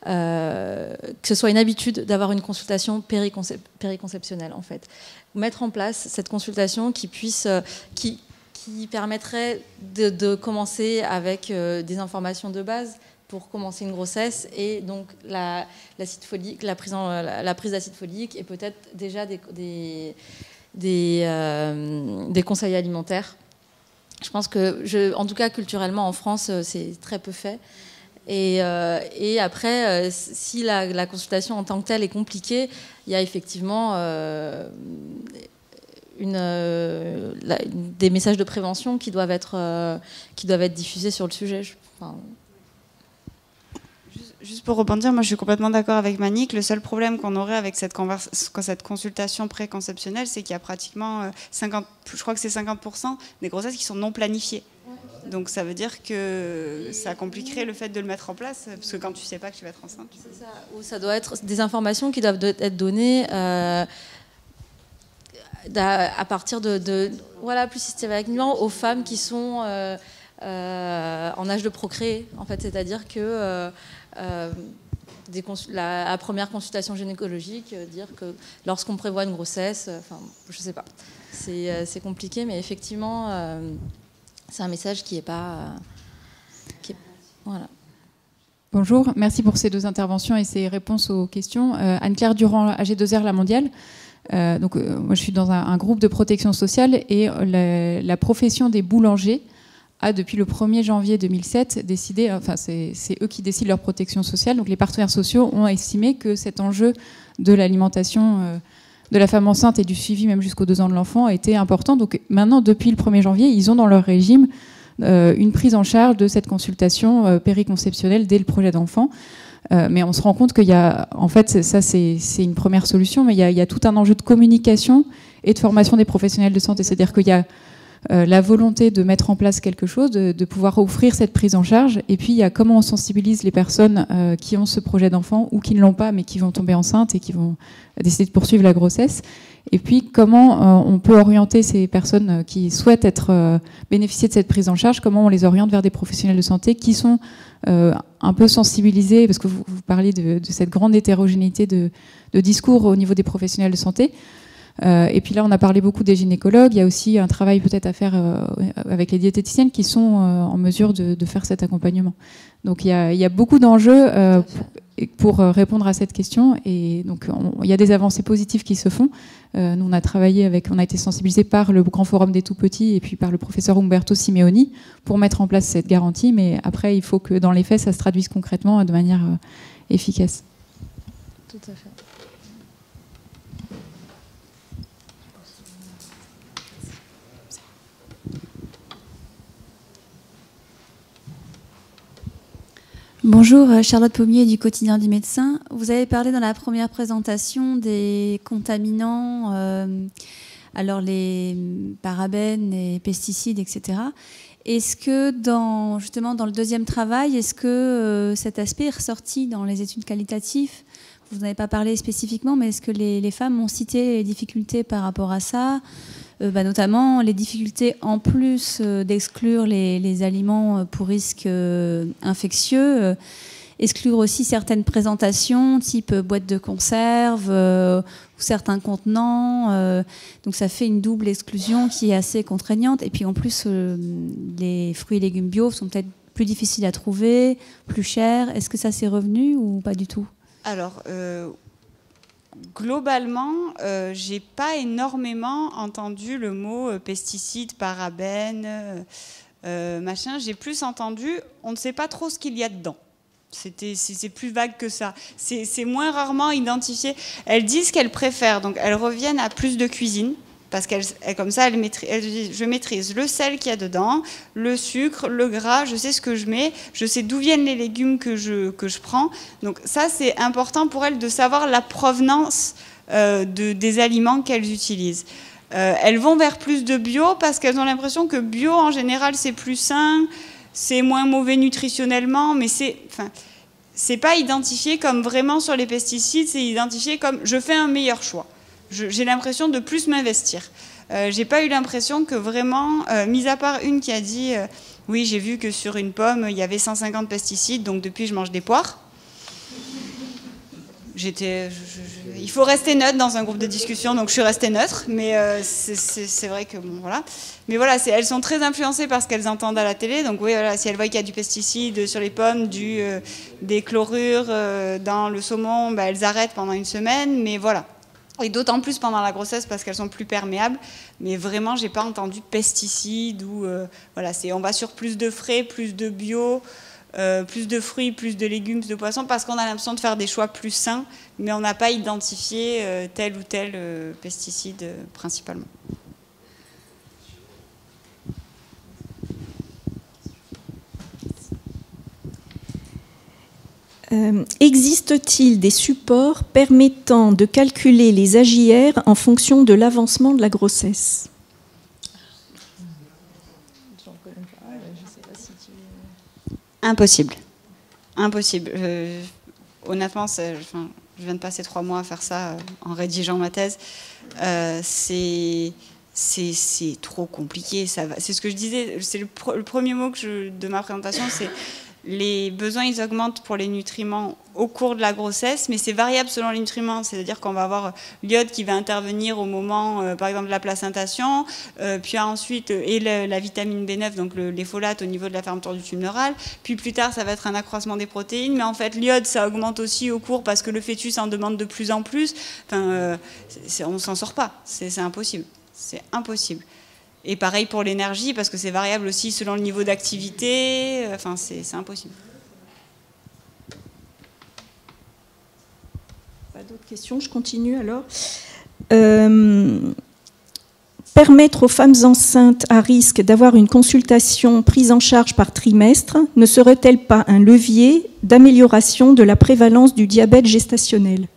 ce soit une habitude d'avoir une consultation périconceptionnelle, en fait. Mettre en place cette consultation qui permettrait de commencer avec des informations de base pour commencer une grossesse, et donc l'acide folique, la prise d'acide folique, et peut-être déjà des conseils alimentaires. Je pense que, en tout cas culturellement en France, c'est très peu fait. Et après, si la consultation en tant que telle est compliquée, il y a effectivement des messages de prévention qui doivent être diffusés sur le sujet. Juste pour rebondir, moi je suis complètement d'accord avec Manick. Le seul problème qu'on aurait avec cette consultation préconceptionnelle, c'est qu'il y a pratiquement 50% des grossesses qui sont non planifiées. Donc ça veut dire que ça compliquerait le fait de le mettre en place, parce que quand tu sais pas que tu vas être enceinte. C'est ça. Ou ça doit être des informations qui doivent être données à partir voilà, plus systématiquement aux femmes qui sont en âge de procréer, en fait. C'est-à-dire que la première consultation gynécologique, dire que lorsqu'on prévoit une grossesse, je sais pas, c'est compliqué, mais effectivement, c'est un message qui est pas... voilà. Bonjour, merci pour ces deux interventions et ces réponses aux questions. Anne-Claire Durand, AG2R La Mondiale. Moi, je suis dans un groupe de protection sociale, et la profession des boulangers a, depuis le 1er janvier 2007, décidé, c'est eux qui décident leur protection sociale, donc les partenaires sociaux ont estimé que cet enjeu de l'alimentation de la femme enceinte et du suivi même jusqu'aux 2 ans de l'enfant était important. Donc maintenant, depuis le 1er janvier, ils ont dans leur régime une prise en charge de cette consultation périconceptionnelle dès le projet d'enfant. Mais on se rend compte qu'il y a, en fait, ça c'est une première solution, mais il y a tout un enjeu de communication et de formation des professionnels de santé. C'est-à-dire qu'il y a la volonté de mettre en place quelque chose, de pouvoir offrir cette prise en charge, et puis il y a comment on sensibilise les personnes qui ont ce projet d'enfant ou qui ne l'ont pas mais qui vont tomber enceintes et qui vont décider de poursuivre la grossesse, et puis comment on peut orienter ces personnes qui souhaitent bénéficier de cette prise en charge, comment on les oriente vers des professionnels de santé qui sont un peu sensibilisés, parce que vous parliez de cette grande hétérogénéité de discours au niveau des professionnels de santé. Et puis là, on a parlé beaucoup des gynécologues. Il y a aussi un travail peut-être à faire avec les diététiciennes qui sont en mesure de faire cet accompagnement. Donc il y a beaucoup d'enjeux pour répondre à cette question. Et donc il y a des avancées positives qui se font. Nous, on a été sensibilisés par le Grand Forum des Tout-Petits et puis par le professeur Umberto Simeoni pour mettre en place cette garantie. Mais après, il faut que dans les faits, ça se traduise concrètement de manière efficace. Tout à fait. Bonjour, Charlotte Pommier du Quotidien du Médecin. Vous avez parlé dans la première présentation des contaminants, alors les parabènes, les pesticides, etc. Est-ce que justement dans le deuxième travail, est-ce que cet aspect est ressorti dans les études qualitatives? Vous n'en avez pas parlé spécifiquement, mais est-ce que les femmes ont cité les difficultés par rapport à ça, notamment les difficultés en plus d'exclure les aliments pour risques infectieux, exclure aussi certaines présentations type boîte de conserve ou certains contenants. Donc ça fait une double exclusion qui est assez contraignante. Et puis en plus, les fruits et légumes bio sont peut-être plus difficiles à trouver, plus chers. Est-ce que ça s'est revenu ou pas du tout ? Alors, globalement, j'ai pas énormément entendu le mot pesticides, parabènes, machin. J'ai plus entendu, on ne sait pas trop ce qu'il y a dedans. C'est plus vague que ça. C'est moins rarement identifié. Elles disent qu'elles préfèrent, donc elles reviennent à plus de cuisine. Parce qu'elle, comme ça, je maîtrise le sel qu'il y a dedans, le sucre, le gras, je sais ce que je mets, je sais d'où viennent les légumes que je prends. Donc ça, c'est important pour elles de savoir la provenance des aliments qu'elles utilisent. Elles vont vers plus de bio parce qu'elles ont l'impression que bio, en général, c'est plus sain. c'est moins mauvais nutritionnellement, mais c'est pas identifié comme vraiment sur les pesticides, c'est identifié comme je fais un meilleur choix. J'ai l'impression de plus m'investir. J'ai pas eu l'impression que vraiment, mis à part une qui a dit oui, j'ai vu que sur une pomme, il y avait 150 pesticides, donc depuis, je mange des poires. Il faut rester neutre dans un groupe de discussion, donc je suis restée neutre, mais c'est vrai que bon, voilà. Mais voilà, elles sont très influencées par ce qu'elles entendent à la télé, donc oui, voilà, si elles voient qu'il y a du pesticide sur les pommes, des chlorures dans le saumon, bah, elles arrêtent pendant une semaine, mais voilà. Et d'autant plus pendant la grossesse parce qu'elles sont plus perméables, mais vraiment, j'ai pas entendu pesticides ou voilà, on va sur plus de frais, plus de bio. Plus de fruits, plus de légumes, plus de poissons, parce qu'on a l'impression de faire des choix plus sains, mais on n'a pas identifié tel ou tel pesticide principalement. Existe-t-il des supports permettant de calculer les AJR en fonction de l'avancement de la grossesse ? Impossible. Impossible. Honnêtement, je viens de passer 3 mois à faire ça en rédigeant ma thèse. C'est trop compliqué. C'est ce que je disais. C'est le premier mot de ma présentation, c'est les besoins, ils augmentent pour les nutriments au cours de la grossesse, mais c'est variable selon les nutriments. C'est-à-dire qu'on va avoir l'iode qui va intervenir au moment, par exemple, de la placentation, puis ensuite, et la vitamine B9, donc les folates au niveau de la fermeture du tube neural. Puis plus tard, ça va être un accroissement des protéines. Mais en fait, l'iode, ça augmente aussi au cours parce que le fœtus en demande de plus en plus. Enfin, on ne s'en sort pas. C'est impossible. C'est impossible. Et pareil pour l'énergie, parce que c'est variable aussi selon le niveau d'activité. Enfin, c'est impossible. Pas d'autres questions, je continue alors. Permettre aux femmes enceintes à risque d'avoir une consultation prise en charge par trimestre ne serait-elle pas un levier d'amélioration de la prévalence du diabète gestationnel ?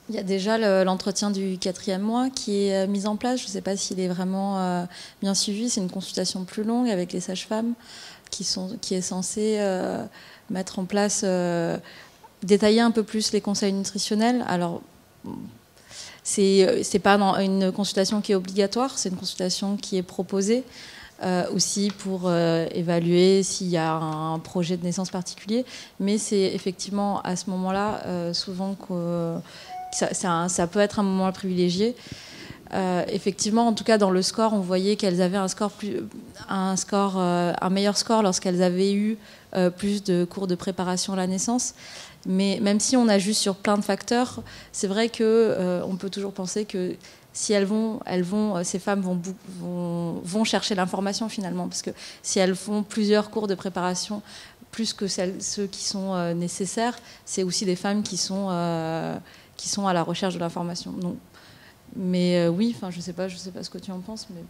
Il y a déjà l'entretien du 4e mois qui est mis en place. Je ne sais pas s'il est vraiment bien suivi. C'est une consultation plus longue avec les sages-femmes qui est censée mettre en place, détailler un peu plus les conseils nutritionnels. Alors, c'est pas une consultation qui est obligatoire, c'est une consultation qui est proposée aussi pour évaluer s'il y a un projet de naissance particulier. Mais c'est effectivement à ce moment-là, souvent que ça peut être un moment privilégié. Effectivement, en tout cas, dans le score, on voyait qu'elles avaient un meilleur score lorsqu'elles avaient eu plus de cours de préparation à la naissance. Mais même si on ajuste sur plein de facteurs, c'est vrai que on peut toujours penser que si ces femmes vont chercher l'information finalement, parce que si elles font plusieurs cours de préparation, plus que ceux qui sont nécessaires, c'est aussi des femmes qui sont à la recherche de l'information. Donc, mais oui, enfin, je sais pas ce que tu en penses, mais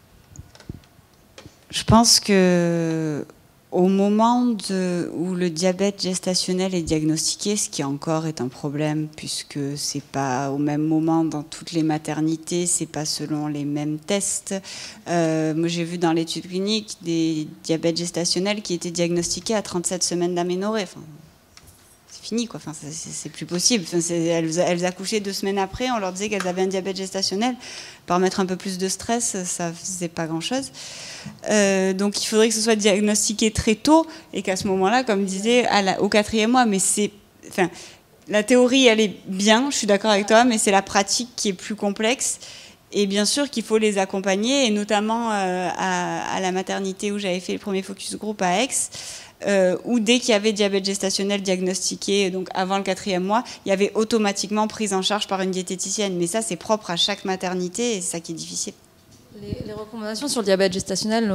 je pense que au moment où le diabète gestationnel est diagnostiqué, ce qui encore est un problème puisque c'est pas au même moment dans toutes les maternités, c'est pas selon les mêmes tests. Moi, j'ai vu dans l'étude clinique des diabètes gestationnels qui étaient diagnostiqués à 37 semaines d'aménorrhée. Enfin, fini, quoi. Enfin, c'est plus possible. Enfin, elles accouchaient 2 semaines après, on leur disait qu'elles avaient un diabète gestationnel. Par mettre un peu plus de stress, ça faisait pas grand-chose. Donc il faudrait que ce soit diagnostiqué très tôt et qu'à ce moment-là, comme je disais, au 4e mois. Mais la théorie, elle est bien, je suis d'accord avec toi, mais c'est la pratique qui est plus complexe. Et bien sûr qu'il faut les accompagner, et notamment à la maternité où j'avais fait le premier focus group à Aix, où dès qu'il y avait diabète gestationnel diagnostiqué, donc avant le 4e mois, il y avait automatiquement prise en charge par une diététicienne. Mais ça, c'est propre à chaque maternité et c'est ça qui est difficile. Les recommandations sur le diabète gestationnel,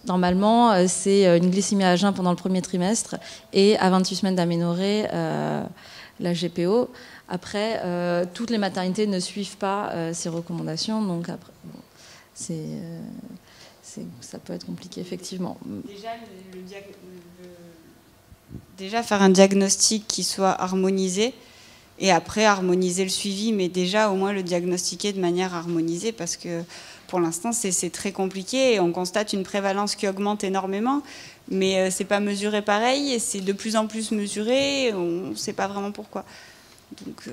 normalement, c'est une glycémie à jeun pendant le 1er trimestre et à 28 semaines d'aménorrhée, la GPO. Après, toutes les maternités ne suivent pas ces recommandations, donc après, bon, ça peut être compliqué, effectivement. Déjà faire un diagnostic qui soit harmonisé Et après, harmoniser le suivi, mais déjà au moins le diagnostiquer de manière harmonisée, parce que pour l'instant, c'est très compliqué et on constate une prévalence qui augmente énormément, mais c'est pas mesuré pareil et c'est de plus en plus mesuré, on ne sait pas vraiment pourquoi. Donc,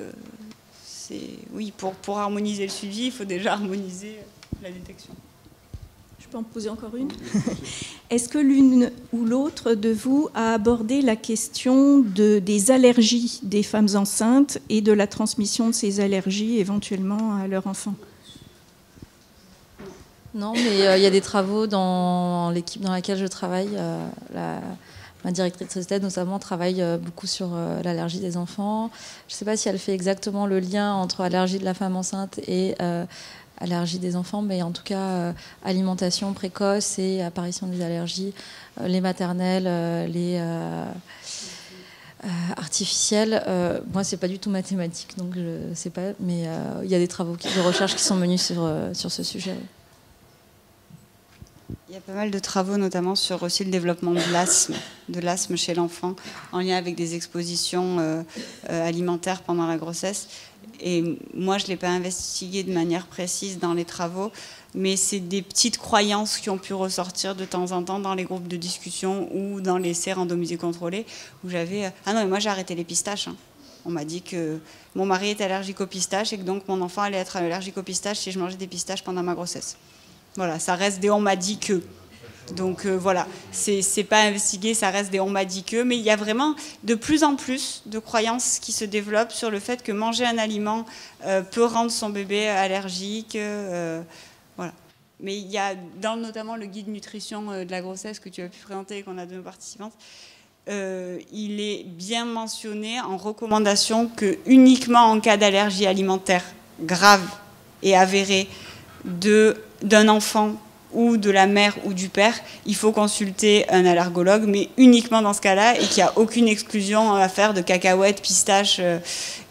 oui, pour harmoniser le suivi, il faut déjà harmoniser la détection. Je peux en poser encore une? Est-ce que l'une ou l'autre de vous a abordé la question des allergies des femmes enceintes et de la transmission de ces allergies éventuellement à leur enfant? Non, mais il y a des travaux dans l'équipe dans laquelle je travaille. Ma directrice de thèse, notamment, travaille beaucoup sur l'allergie des enfants. Je ne sais pas si elle fait exactement le lien entre allergie de la femme enceinte et allergie des enfants, mais en tout cas, alimentation précoce et apparition des allergies, les maternelles, les artificielles. Moi, c'est pas du tout mathématique, donc je ne sais pas, mais il y a des travaux de recherche qui sont menés sur ce sujet. Il y a pas mal de travaux, notamment sur aussi le développement de l'asthme chez l'enfant, en lien avec des expositions alimentaires pendant la grossesse. Et moi, je ne l'ai pas investigué de manière précise dans les travaux, mais c'est des petites croyances qui ont pu ressortir de temps en temps dans les groupes de discussion ou dans l'essai randomisé contrôlé, où j'avais... Ah non, mais moi j'ai arrêté les pistaches. On m'a dit que mon mari était allergique aux pistaches et que donc mon enfant allait être allergique aux pistaches si je mangeais des pistaches pendant ma grossesse. Voilà, ça reste des on m'a dit que. Donc voilà, c'est pas investigué, ça reste des on m'a dit que. Mais il y a vraiment de plus en plus de croyances qui se développent sur le fait que manger un aliment peut rendre son bébé allergique. Voilà. Mais il y a notamment le guide nutrition de la grossesse que tu as pu présenter et qu'on a de nos participantes. Il est bien mentionné en recommandation que uniquement en cas d'allergie alimentaire grave et avérée d'un enfant ou de la mère ou du père, il faut consulter un allergologue, mais uniquement dans ce cas-là, et qu'il n'y a aucune exclusion à faire de cacahuètes, pistaches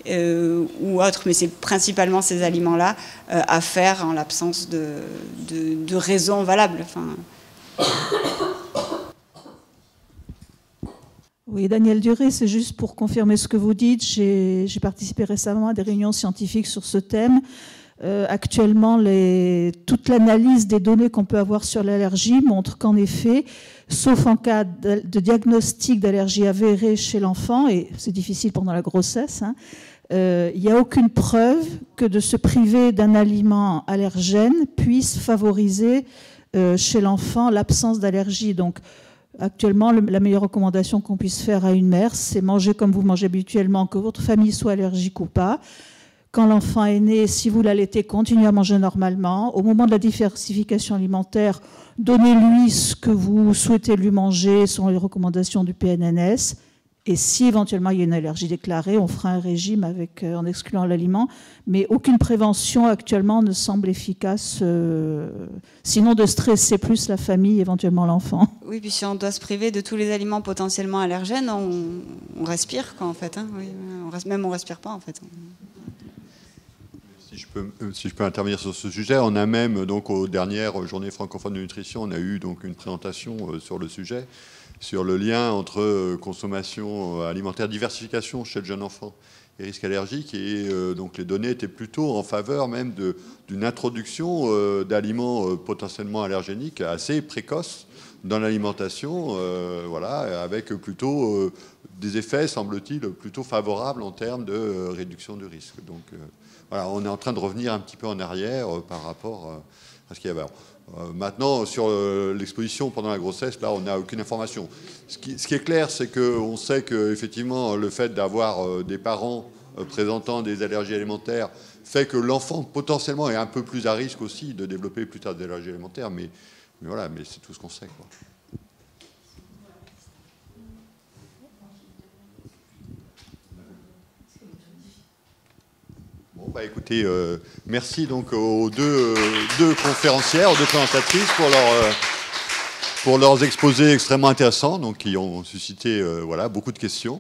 ou autres, mais c'est principalement ces aliments-là à faire en l'absence de raisons valables. Enfin... Oui, Daniel Duré, c'est juste pour confirmer ce que vous dites. J'ai participé récemment à des réunions scientifiques sur ce thème. Actuellement, toute l'analyse des données qu'on peut avoir sur l'allergie montre qu'en effet, sauf en cas de diagnostic d'allergie avérée chez l'enfant, et c'est difficile pendant la grossesse, il n'y a aucune preuve que de se priver d'un aliment allergène puisse favoriser chez l'enfant l'absence d'allergie. Donc, actuellement, la meilleure recommandation qu'on puisse faire à une mère, c'est manger comme vous mangez habituellement, que votre famille soit allergique ou pas. Quand l'enfant est né, si vous l'allaitez, continuez à manger normalement. Au moment de la diversification alimentaire, donnez-lui ce que vous souhaitez lui manger selon les recommandations du PNNS. Et si éventuellement il y a une allergie déclarée, on fera un régime en excluant l'aliment. Mais aucune prévention actuellement ne semble efficace, sinon de stresser plus la famille, éventuellement l'enfant. Oui, puis si on doit se priver de tous les aliments potentiellement allergènes, on respire, quoi, en fait. Oui, même on ne respire pas, en fait. Si je peux intervenir sur ce sujet, on a même, donc, aux dernières journées francophones de nutrition, on a eu donc une présentation sur le sujet, sur le lien entre consommation alimentaire, diversification chez le jeune enfant et risque allergique. Et donc les données étaient plutôt en faveur même d'une introduction d'aliments potentiellement allergéniques assez précoces dans l'alimentation, voilà, avec plutôt des effets, semble-t-il, plutôt favorables en termes de réduction du risque. Donc voilà, on est en train de revenir un petit peu en arrière par rapport à ce qu'il y avait avant. Maintenant, sur l'exposition pendant la grossesse, là, on n'a aucune information. Ce qui est clair, c'est qu'on sait qu'effectivement, le fait d'avoir des parents présentant des allergies alimentaires fait que l'enfant, potentiellement, est un peu plus à risque aussi de développer plus tard des allergies alimentaires. Mais voilà, mais c'est tout ce qu'on sait, quoi. Bon, bah écoutez, merci donc aux deux conférencières, aux deux présentatrices pour leurs exposés extrêmement intéressants, donc qui ont suscité voilà, beaucoup de questions.